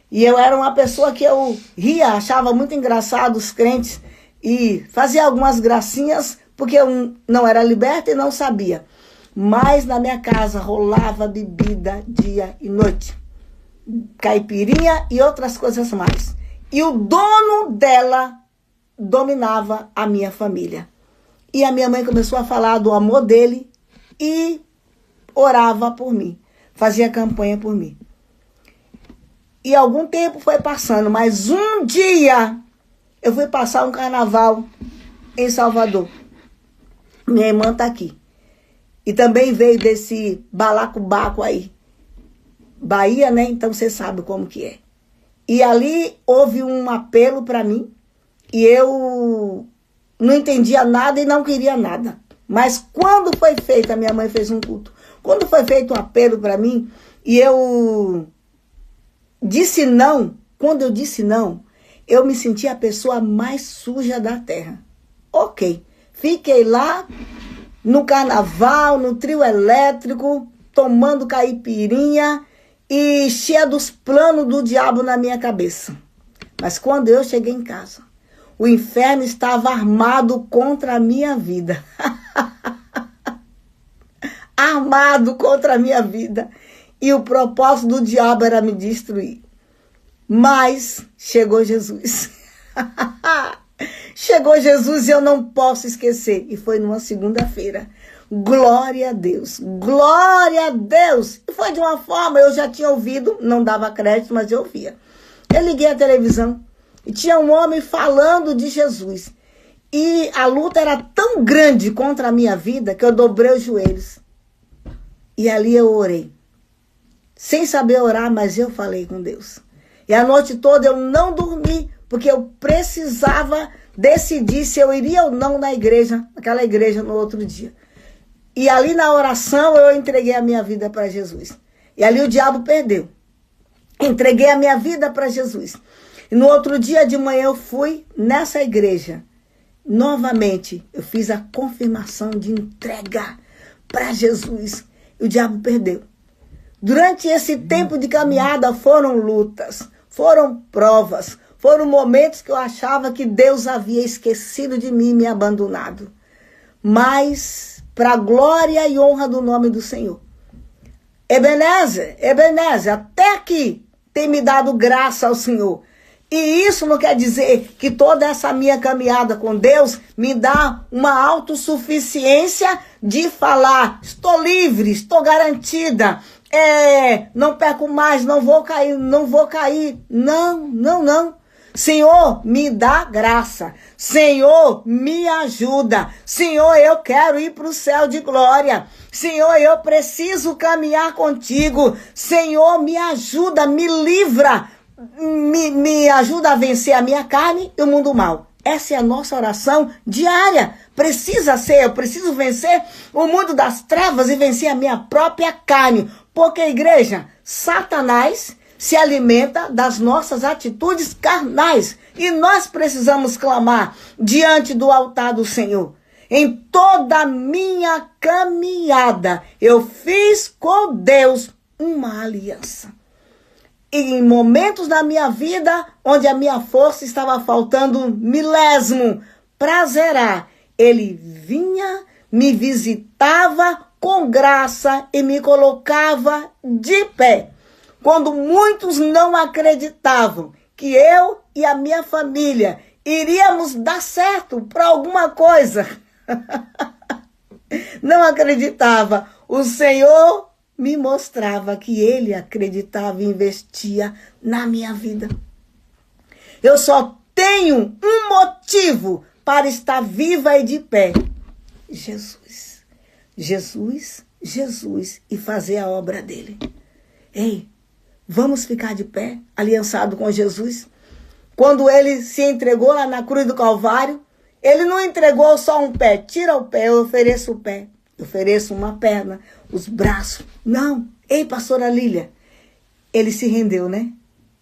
E eu era uma pessoa que eu ria, achava muito engraçado os crentes. E fazia algumas gracinhas, porque eu não era liberta e não sabia. Mas na minha casa rolava bebida dia e noite. Caipirinha e outras coisas mais. E o dono dela dominava a minha família. E a minha mãe começou a falar do amor dele e orava por mim. Fazia campanha por mim. E algum tempo foi passando, mas um dia eu fui passar um carnaval em Salvador. Minha irmã está aqui. E também veio desse balacobaco aí. Bahia, né? Então você sabe como que é. E ali houve um apelo para mim. E eu não entendia nada e não queria nada. Mas quando foi feito, a minha mãe fez um culto. Quando foi feito um apelo para mim, e eu disse não, quando eu disse não, eu me senti a pessoa mais suja da terra. Ok, fiquei lá no carnaval, no trio elétrico, tomando caipirinha e cheia dos planos do diabo na minha cabeça. Mas quando eu cheguei em casa, o inferno estava armado contra a minha vida. Armado contra a minha vida. E o propósito do diabo era me destruir. Mas chegou Jesus. Chegou Jesus e eu não posso esquecer. E foi numa segunda-feira. Glória a Deus. Glória a Deus. E foi de uma forma, eu já tinha ouvido, não dava crédito, mas eu ouvia. Eu liguei a televisão. E tinha um homem falando de Jesus. E a luta era tão grande contra a minha vida que eu dobrei os joelhos. E ali eu orei. Sem saber orar, mas eu falei com Deus. E a noite toda eu não dormi, porque eu precisava decidir se eu iria ou não na igreja, naquela igreja no outro dia. E ali na oração eu entreguei a minha vida para Jesus. E ali o diabo perdeu. Entreguei a minha vida para Jesus. E no outro dia de manhã eu fui nessa igreja. Novamente, eu fiz a confirmação de entrega para Jesus. E o diabo perdeu. Durante esse tempo de caminhada foram lutas, foram provas, foram momentos que eu achava que Deus havia esquecido de mim e me abandonado. Mas, para a glória e honra do nome do Senhor. Ebenezer, até aqui tem me dado graça ao Senhor. E isso não quer dizer que toda essa minha caminhada com Deus me dá uma autossuficiência de falar, estou livre, estou garantida, não perco mais, não vou cair. Não. Senhor, me dá graça. Senhor, me ajuda. Senhor, eu quero ir para o céu de glória. Senhor, eu preciso caminhar contigo. Senhor, me ajuda, me livra. Me ajuda a vencer a minha carne e o mundo mal. Essa é a nossa oração diária. Precisa ser, eu preciso vencer o mundo das trevas e vencer a minha própria carne. Porque, igreja, Satanás se alimenta das nossas atitudes carnais. E nós precisamos clamar diante do altar do Senhor. Em toda a minha caminhada, eu fiz com Deus uma aliança. E em momentos da minha vida, onde a minha força estava faltando um milésimo para zerar, ele vinha, me visitava com graça e me colocava de pé. Quando muitos não acreditavam que eu e a minha família iríamos dar certo para alguma coisa, não acreditava, o Senhor me mostrava que ele acreditava e investia na minha vida. Eu só tenho um motivo para estar viva e de pé. Jesus, Jesus, Jesus e fazer a obra dele. Ei, vamos ficar de pé, aliançado com Jesus? Quando ele se entregou lá na cruz do Calvário, ele não entregou só um pé. Tira o pé, eu ofereço o pé. Eu ofereço uma perna, os braços. Não. Ei, pastora Lília, ele se rendeu, né?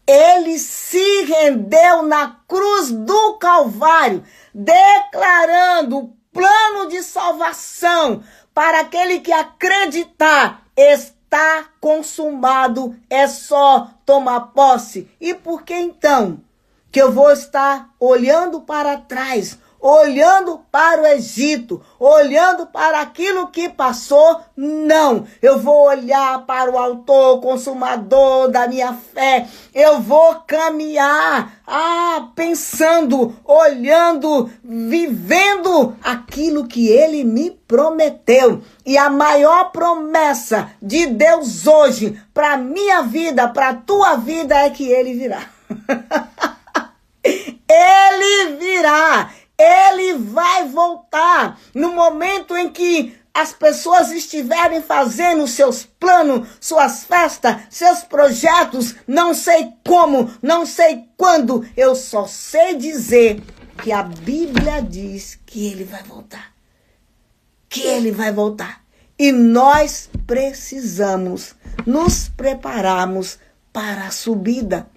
Ele se rendeu na cruz do Calvário, declarando o plano de salvação para aquele que acreditar. Está consumado, é só tomar posse. E por que então que eu vou estar olhando para trás, olhando para o Egito, olhando para aquilo que passou? Não, eu vou olhar para o autor, consumador da minha fé. Eu vou caminhar, pensando, olhando, vivendo aquilo que ele me prometeu. E a maior promessa de Deus hoje para minha vida, para a tua vida, é que ele virá. Ele virá. Ele vai voltar no momento em que as pessoas estiverem fazendo seus planos, suas festas, seus projetos, não sei como, não sei quando, eu só sei dizer que a Bíblia diz que ele vai voltar. Que ele vai voltar. E nós precisamos nos prepararmos para a subida.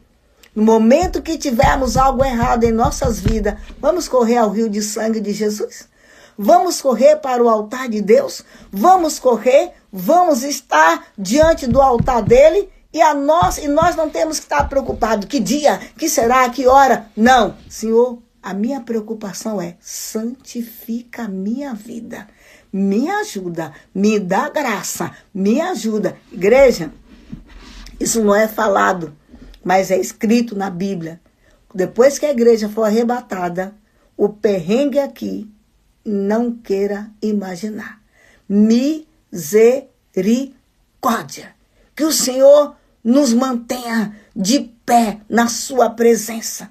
No momento que tivermos algo errado em nossas vidas, vamos correr ao rio de sangue de Jesus? Vamos correr para o altar de Deus? Vamos correr, vamos estar diante do altar dele e nós não temos que estar preocupados. Que dia, que será, que hora? Não, Senhor, a minha preocupação é santifica a minha vida. Me ajuda, me dá graça, me ajuda. Igreja, isso não é falado, mas é escrito na Bíblia. Depois que a igreja for arrebatada, o perrengue aqui, não queira imaginar. Misericórdia. Que o Senhor nos mantenha de pé na sua presença.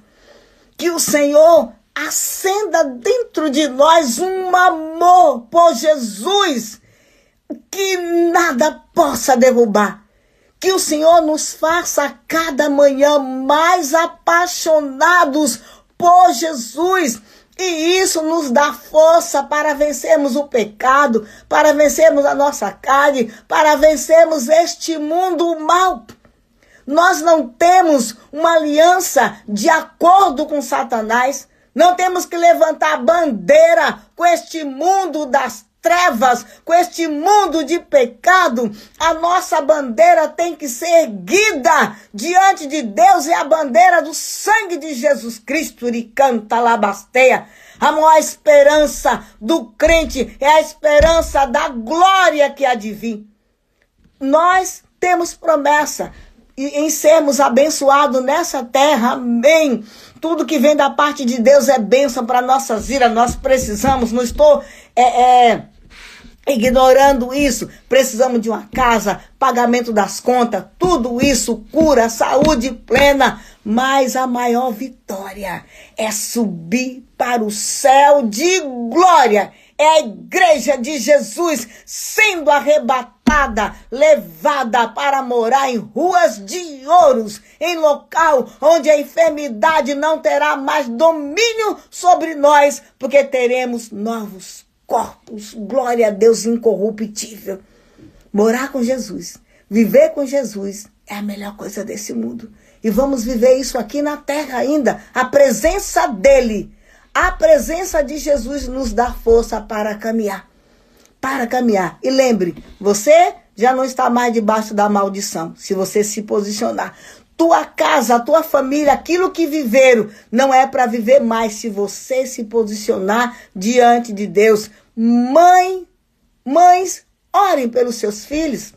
Que o Senhor acenda dentro de nós um amor por Jesus que nada possa derrubar. Que o Senhor nos faça a cada manhã mais apaixonados por Jesus. E isso nos dá força para vencermos o pecado, para vencermos a nossa carne, para vencermos este mundo mal. Nós não temos uma aliança de acordo com Satanás. Não temos que levantar bandeira com este mundo das trevas, com este mundo de pecado. A nossa bandeira tem que ser erguida diante de Deus, é a bandeira do sangue de Jesus Cristo. Iricanta labasteia. A maior esperança do crente é a esperança da glória que há de vir. Nós temos promessa em sermos abençoados nessa terra, amém. Tudo que vem da parte de Deus é bênção para nossas vidas. Nós precisamos, não estou ignorando isso. Precisamos de uma casa, pagamento das contas, tudo isso, cura, saúde plena. Mas a maior vitória é subir para o céu de glória. É a igreja de Jesus sendo arrebatada arrebatada, levada para morar em ruas de ouros, em local onde a enfermidade não terá mais domínio sobre nós, porque teremos novos corpos. Glória a Deus, incorruptível. Morar com Jesus, viver com Jesus é a melhor coisa desse mundo. E vamos viver isso aqui na terra ainda. A presença dele, a presença de Jesus nos dá força para caminhar. Para caminhar. E lembre, você já não está mais debaixo da maldição, se você se posicionar. Tua casa, a tua família, aquilo que viveram, não é para viver mais se você se posicionar diante de Deus. Mães, orem pelos seus filhos.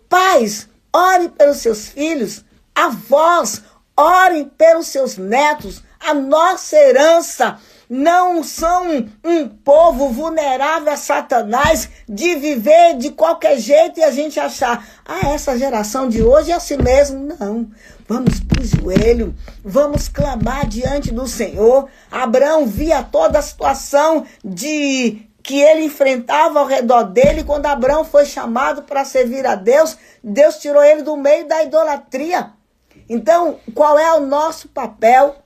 Pais, orem pelos seus filhos. Avós, orem pelos seus netos. A nossa herança não são um povo vulnerável a Satanás, de viver de qualquer jeito e a gente achar, essa geração de hoje é assim mesmo. Não, vamos para o joelho, vamos clamar diante do Senhor. Abraão via toda a situação que ele enfrentava ao redor dele. Quando Abraão foi chamado para servir a Deus, Deus tirou ele do meio da idolatria. Então, qual é o nosso papel?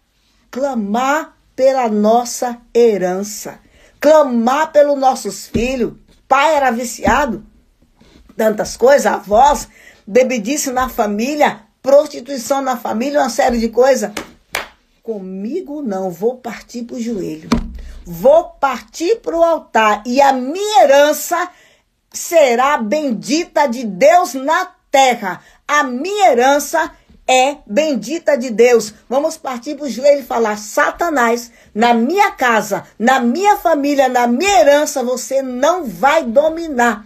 Clamar pela nossa herança. Clamar pelos nossos filhos. Pai era viciado. Tantas coisas. Avós, bebedice na família. Prostituição na família. Uma série de coisas. Comigo não. Vou partir para o joelho. Vou partir para o altar. E a minha herança será bendita de Deus na terra. A minha herança é bendita de Deus. Vamos partir para o joelho e falar: Satanás, na minha casa, na minha família, na minha herança, você não vai dominar.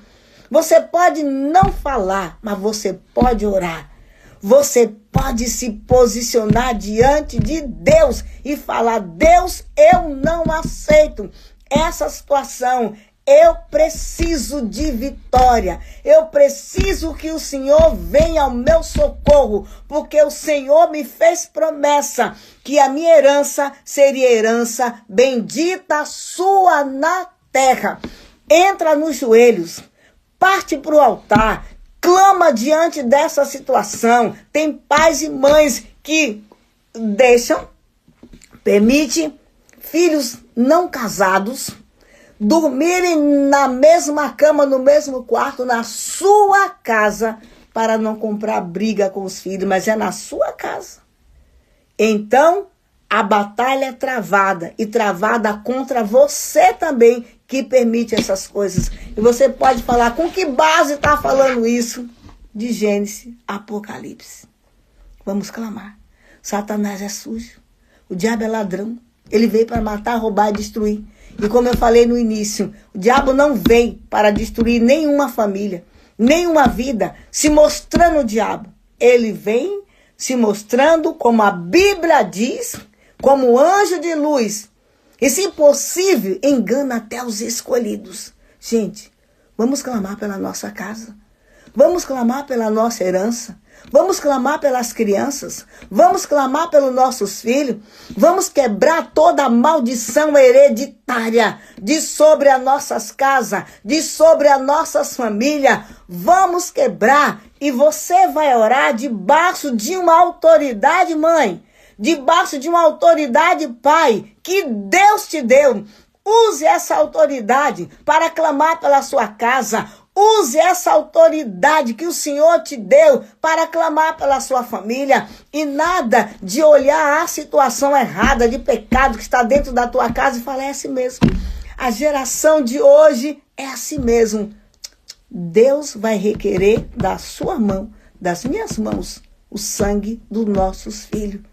Você pode não falar, mas você pode orar. Você pode se posicionar diante de Deus e falar: Deus, eu não aceito essa situação. Eu preciso de vitória. Eu preciso que o Senhor venha ao meu socorro, porque o Senhor me fez promessa que a minha herança seria herança bendita sua na terra. Entra nos joelhos, parte para o altar, clama diante dessa situação. Tem pais e mães que permitem filhos não casados dormirem na mesma cama, no mesmo quarto, na sua casa, para não comprar briga com os filhos, mas é na sua casa. Então, a batalha é travada, e travada contra você também, que permite essas coisas. E você pode falar: com que base está falando isso? De Gênesis, Apocalipse. Vamos clamar. Satanás é sujo, o diabo é ladrão, ele veio para matar, roubar e destruir. E como eu falei no início, o diabo não veio para destruir nenhuma família, nenhuma vida, se mostrando o diabo. Ele vem se mostrando, como a Bíblia diz, como anjo de luz. E, se possível, engana até os escolhidos. Gente, vamos clamar pela nossa casa. Vamos clamar pela nossa herança. Vamos clamar pelas crianças. Vamos clamar pelos nossos filhos. Vamos quebrar toda a maldição hereditária de sobre as nossas casas, de sobre as nossas famílias. Vamos quebrar. E você vai orar debaixo de uma autoridade, mãe. Debaixo de uma autoridade, pai, que Deus te deu. Use essa autoridade para clamar pela sua casa. Use essa autoridade que o Senhor te deu para clamar pela sua família. E nada de olhar a situação errada, de pecado que está dentro da tua casa e falar: é assim mesmo. A geração de hoje é assim mesmo. Deus vai requerer da sua mão, das minhas mãos, o sangue dos nossos filhos.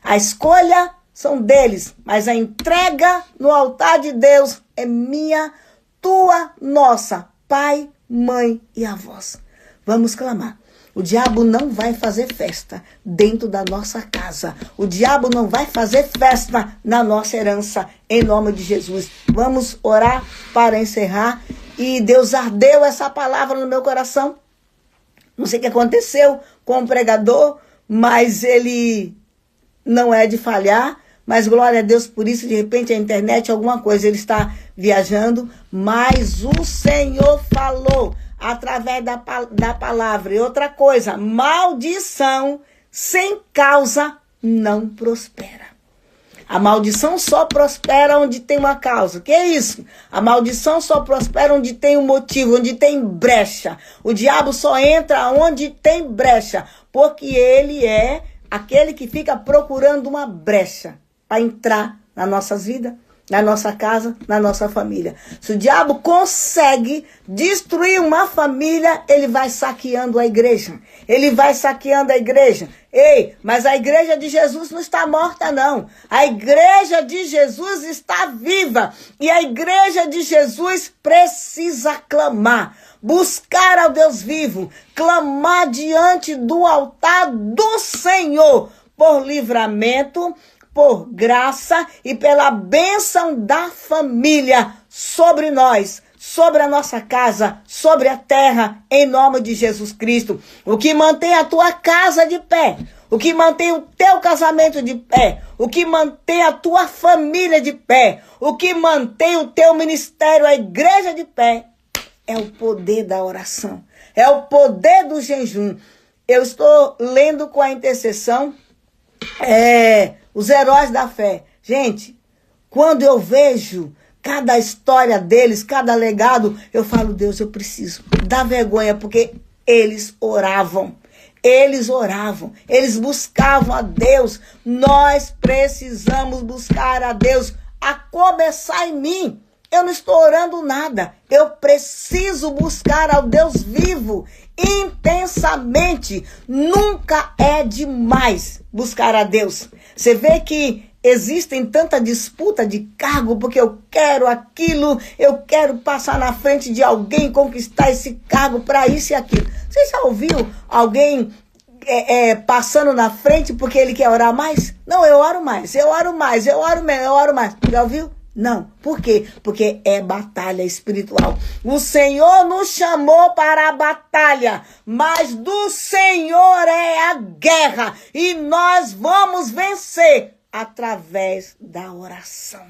A escolha são deles, mas a entrega no altar de Deus é minha, tua, nossa, pai, mãe e avós. Vamos clamar. O diabo não vai fazer festa dentro da nossa casa. O diabo não vai fazer festa na nossa herança, em nome de Jesus. Vamos orar para encerrar. E Deus ardeu essa palavra no meu coração. Não sei o que aconteceu com o pregador, mas ele não é de falhar. Mas glória a Deus por isso. De repente a internet, alguma coisa, ele está viajando. Mas o Senhor falou. através da palavra. E outra coisa, maldição sem causa não prospera. A maldição só prospera onde tem uma causa. Que é isso? A maldição só prospera onde tem um motivo, onde tem brecha. O diabo só entra onde tem brecha, porque ele é aquele que fica procurando uma brecha para entrar nas nossas vidas, na nossa casa, na nossa família. Se o diabo consegue destruir uma família, ele vai saqueando a igreja. Ele vai saqueando a igreja. Ei, mas a igreja de Jesus não está morta, não. A igreja de Jesus está viva. E a igreja de Jesus precisa clamar. Buscar ao Deus vivo. Clamar diante do altar do Senhor por livramento, por graça e pela bênção da família sobre nós, sobre a nossa casa, sobre a terra, em nome de Jesus Cristo. O que mantém a tua casa de pé, o que mantém o teu casamento de pé, o que mantém a tua família de pé, o que mantém o teu ministério, a igreja de pé, é o poder da oração, é o poder do jejum. Eu estou lendo com a intercessão os heróis da fé. Gente, quando eu vejo cada história deles, cada legado, eu falo, Deus, eu preciso. Dá vergonha, porque eles oravam. Eles oravam, eles buscavam a Deus. Nós precisamos buscar a Deus, a começar em mim. Eu não estou orando nada. Eu preciso buscar ao Deus vivo intensamente. Nunca é demais buscar a Deus. Você vê que existem tanta disputa de cargo, porque eu quero aquilo, eu quero passar na frente de alguém, conquistar esse cargo para isso e aquilo. Você já ouviu alguém passando na frente porque ele quer orar mais? Não, eu oro mais, eu oro mais, eu oro menos, eu oro mais. Já ouviu? Não. Por quê? Porque é batalha espiritual. O Senhor nos chamou para a batalha, mas do Senhor é a guerra. E nós vamos vencer através da oração.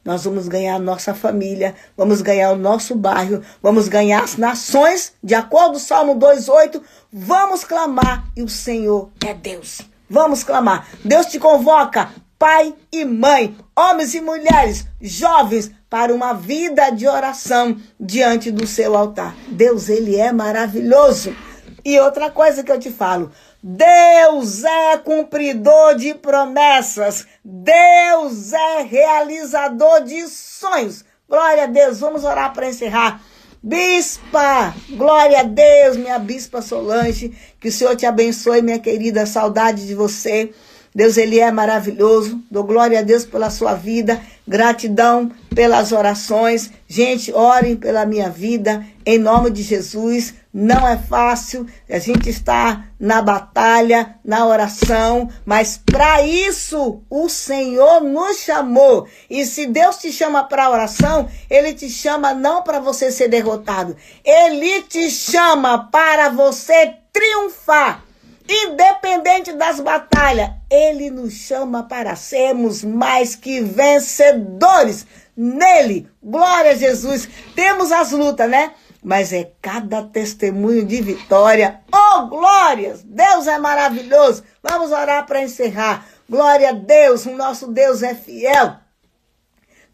Nós vamos ganhar a nossa família, vamos ganhar o nosso bairro, vamos ganhar as nações, de acordo com o Salmo 2:8, vamos clamar e o Senhor é Deus. Vamos clamar. Deus te convoca, pai e mãe, homens e mulheres, jovens, para uma vida de oração diante do seu altar. Deus, ele é maravilhoso. E outra coisa que eu te falo, Deus é cumpridor de promessas. Deus é realizador de sonhos. Glória a Deus. Vamos orar para encerrar. Bispa, glória a Deus, minha bispa Solange. Que o Senhor te abençoe, minha querida. Saudade de você. Deus, ele é maravilhoso. Dou glória a Deus pela sua vida. Gratidão pelas orações. Gente, orem pela minha vida. Em nome de Jesus. Não é fácil. A gente está na batalha, na oração. Mas para isso, o Senhor nos chamou. E se Deus te chama para a oração, ele te chama não para você ser derrotado. Ele te chama para você triunfar. Independente das batalhas, ele nos chama para sermos mais que vencedores nele. Glória a Jesus. Temos as lutas, né? Mas é cada testemunho de vitória. Oh, glórias! Deus é maravilhoso. Vamos orar para encerrar. Glória a Deus, o nosso Deus é fiel.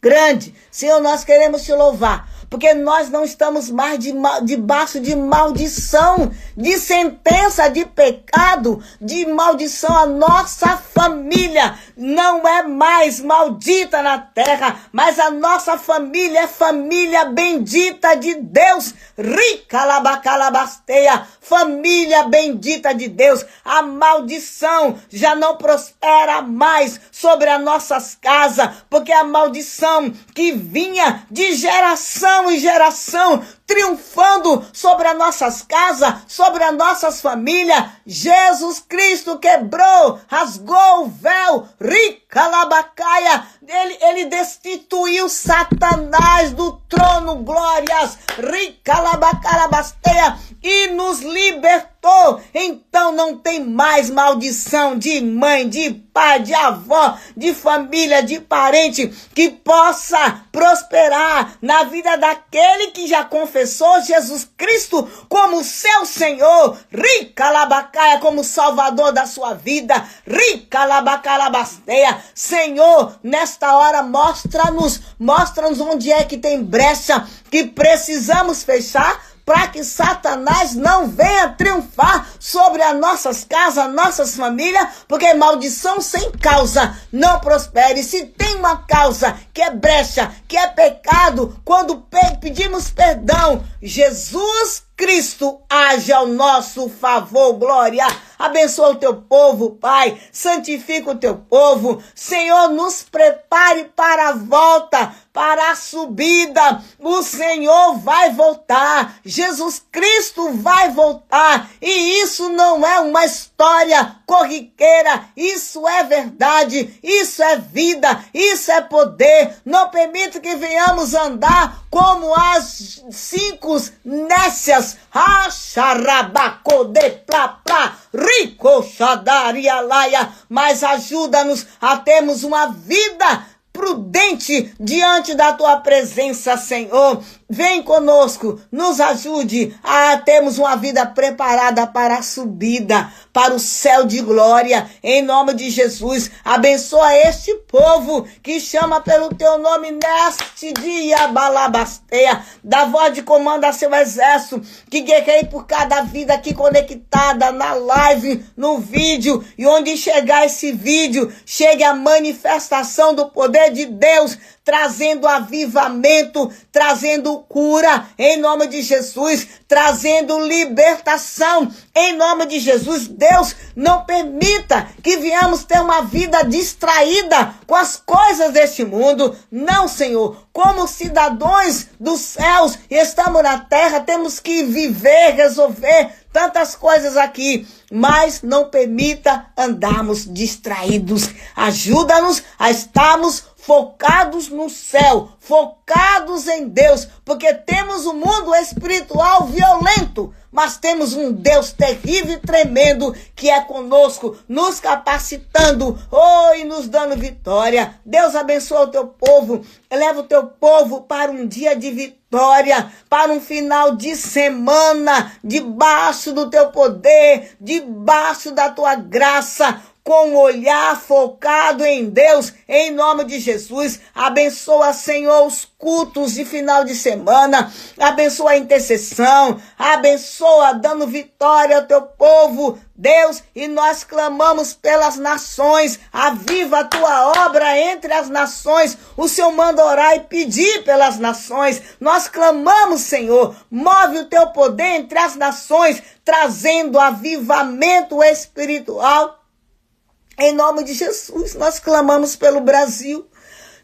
Grande. Senhor, nós queremos te louvar. Porque nós não estamos mais debaixo de maldição, de sentença, de pecado, de maldição. A nossa família não é mais maldita na terra, mas a nossa família é família bendita de Deus. Rica labacalabasteia, família bendita de Deus. A maldição já não prospera mais sobre as nossas casas, porque a maldição que vinha de geração em geração, triunfando sobre as nossas casas, sobre as nossas famílias, Jesus Cristo quebrou, rasgou o véu, rica labacaia, ele destituiu Satanás do trono, glórias, rica labacalabasteia, e nos libertou matou, então não tem mais maldição de mãe, de pai, de avó, de família, de parente, que possa prosperar na vida daquele que já confessou Jesus Cristo como seu Senhor, Ricalabacaia, como Salvador da sua vida, Ricalabacalabasteia. Senhor, nesta hora mostra-nos onde é que tem brecha, que precisamos fechar, para que Satanás não venha triunfar sobre as nossas casas, nossas famílias, porque maldição sem causa não prospere. Se tem uma causa que é brecha, que é pecado, quando pedimos perdão, Jesus Cristo age ao nosso favor, glória. Abençoa o teu povo, Pai, santifica o teu povo. Senhor, nos prepare para a volta, para a subida. O Senhor vai voltar, Jesus Cristo vai voltar, e isso não é uma história corriqueira, isso é verdade, isso é vida, isso é poder. Não permita que venhamos andar como as 5 nécias, mas ajuda-nos a termos uma vida prudente diante da tua presença, Senhor. Vem conosco, nos ajude a termos uma vida preparada para a subida, para o céu de glória, em nome de Jesus. Abençoa este povo que chama pelo teu nome neste dia, Balabasteia. Dá voz de comando a seu exército, que guerreie por cada vida aqui conectada na live, no vídeo, e onde chegar esse vídeo, chegue a manifestação do poder de Deus, trazendo avivamento, trazendo cura, em nome de Jesus, trazendo libertação, em nome de Jesus. Deus, não permita que venhamos ter uma vida distraída com as coisas deste mundo. Não, Senhor, como cidadãos dos céus, estamos na terra, temos que viver, resolver tantas coisas aqui, mas não permita andarmos distraídos. Ajuda-nos a estarmos focados no céu, focados em Deus, porque temos um mundo espiritual violento, mas temos um Deus terrível e tremendo que é conosco, nos capacitando, e nos dando vitória. Deus abençoa o teu povo, eleva o teu povo para um dia de vitória, para um final de semana, debaixo do teu poder, debaixo da tua graça, com um olhar focado em Deus, em nome de Jesus. Abençoa, Senhor, os cultos de final de semana, abençoa a intercessão, abençoa dando vitória ao teu povo, Deus, e nós clamamos pelas nações. Aviva a tua obra entre as nações. O Senhor manda orar e pedir pelas nações. Nós clamamos, Senhor, move o teu poder entre as nações, trazendo avivamento espiritual. Em nome de Jesus, nós clamamos pelo Brasil.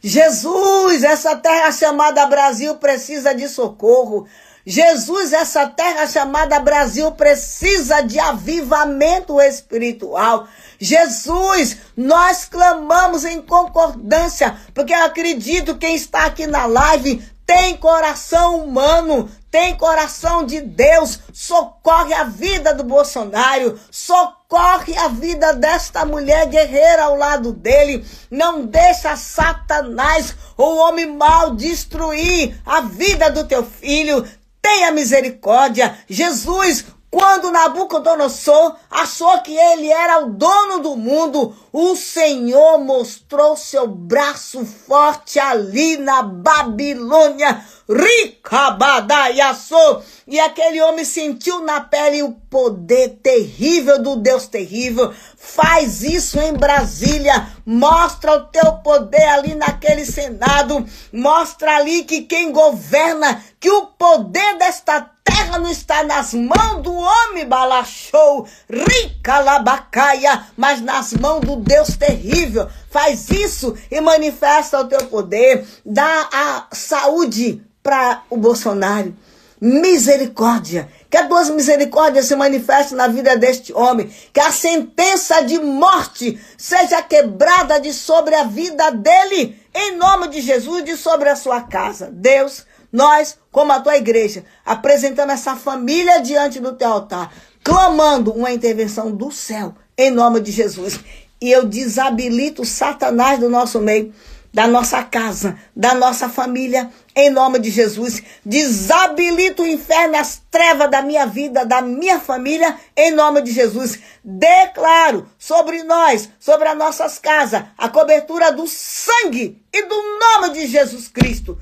Jesus, essa terra chamada Brasil precisa de socorro. Jesus, essa terra chamada Brasil precisa de avivamento espiritual. Jesus, nós clamamos em concordância, porque eu acredito que quem está aqui na live tem coração humano, tem coração de Deus. Socorre a vida do Bolsonaro, socorre a vida desta mulher guerreira ao lado dele. Não deixa Satanás, o homem mau, destruir a vida do teu filho. Tenha misericórdia. Jesus, quando Nabucodonosor achou que ele era o dono do mundo, o Senhor mostrou seu braço forte ali na Babilônia. Ricabadaiaçô. E aquele homem sentiu na pele o poder terrível do Deus terrível. Faz isso em Brasília. Mostra o teu poder ali naquele Senado. Mostra ali que quem governa, que o poder desta terra não está nas mãos do homem balachou, ricalabacaia, mas nas mãos do Deus terrível. Faz isso e manifesta o teu poder. Dá a saúde para o Bolsonaro. Misericórdia. Que as tuas misericórdias se manifestem na vida deste homem. Que a sentença de morte seja quebrada de sobre a vida dele. Em nome de Jesus, de sobre a sua casa. Deus, nós, como a tua igreja, apresentamos essa família diante do teu altar. clamando uma intervenção do céu, em nome de Jesus. E eu desabilito Satanás do nosso meio, da nossa casa, da nossa família, em nome de Jesus. Desabilito o inferno, as trevas da minha vida, da minha família, em nome de Jesus. Declaro sobre nós, sobre as nossas casas, a cobertura do sangue e do nome de Jesus Cristo.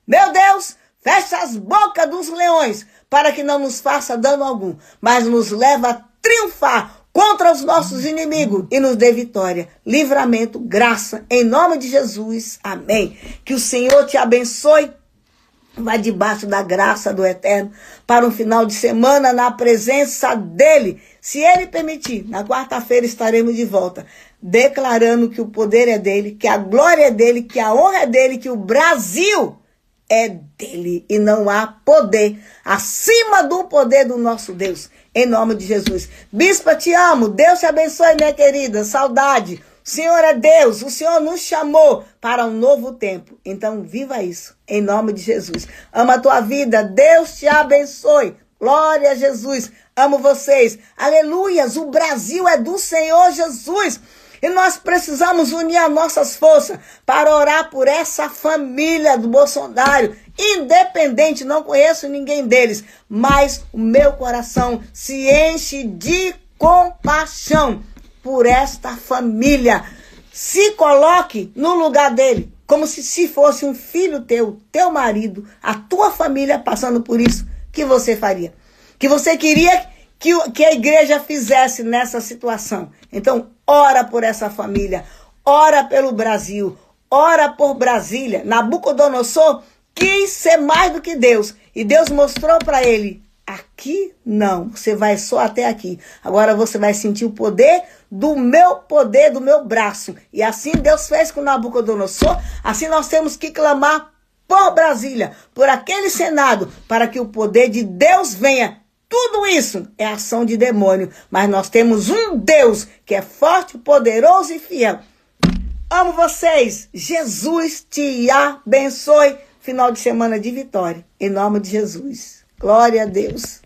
Meu Deus, fecha as bocas dos leões, para que não nos faça dano algum, mas nos leva a triunfar contra os nossos inimigos e nos dê vitória, livramento, graça, em nome de Jesus. Amém. Que o Senhor te abençoe. Vai debaixo da graça do Eterno para um final de semana na presença dEle. Se Ele permitir, na quarta-feira estaremos de volta, declarando que o poder é dEle, que a glória é dEle, que a honra é dEle, que o Brasil é dEle e não há poder acima do poder do nosso Deus. Em nome de Jesus. Bispa, te amo. Deus te abençoe, minha querida. Saudade. O Senhor é Deus. O Senhor nos chamou para um novo tempo. Então, viva isso. Em nome de Jesus. Ama a tua vida. Deus te abençoe. Glória a Jesus. Amo vocês. Aleluias. O Brasil é do Senhor Jesus. E nós precisamos unir as nossas forças para orar por essa família do Bolsonaro. Independente, não conheço ninguém deles, mas o meu coração se enche de compaixão por esta família. Se coloque no lugar dele, como se fosse um filho teu, teu marido, a tua família passando por isso. Que você faria? Que você queria que a igreja fizesse nessa situação? Então, ora por essa família, ora pelo Brasil, ora por Brasília. Nabucodonosor quis ser mais do que Deus. E Deus mostrou para ele, aqui não, você vai só até aqui. Agora você vai sentir o poder, do meu braço. E assim Deus fez com Nabucodonosor. Assim nós temos que clamar por Brasília, por aquele Senado, para que o poder de Deus venha. Tudo isso é ação de demônio. Mas nós temos um Deus que é forte, poderoso e fiel. Amo vocês. Jesus te abençoe. Final de semana de vitória. Em nome de Jesus. Glória a Deus.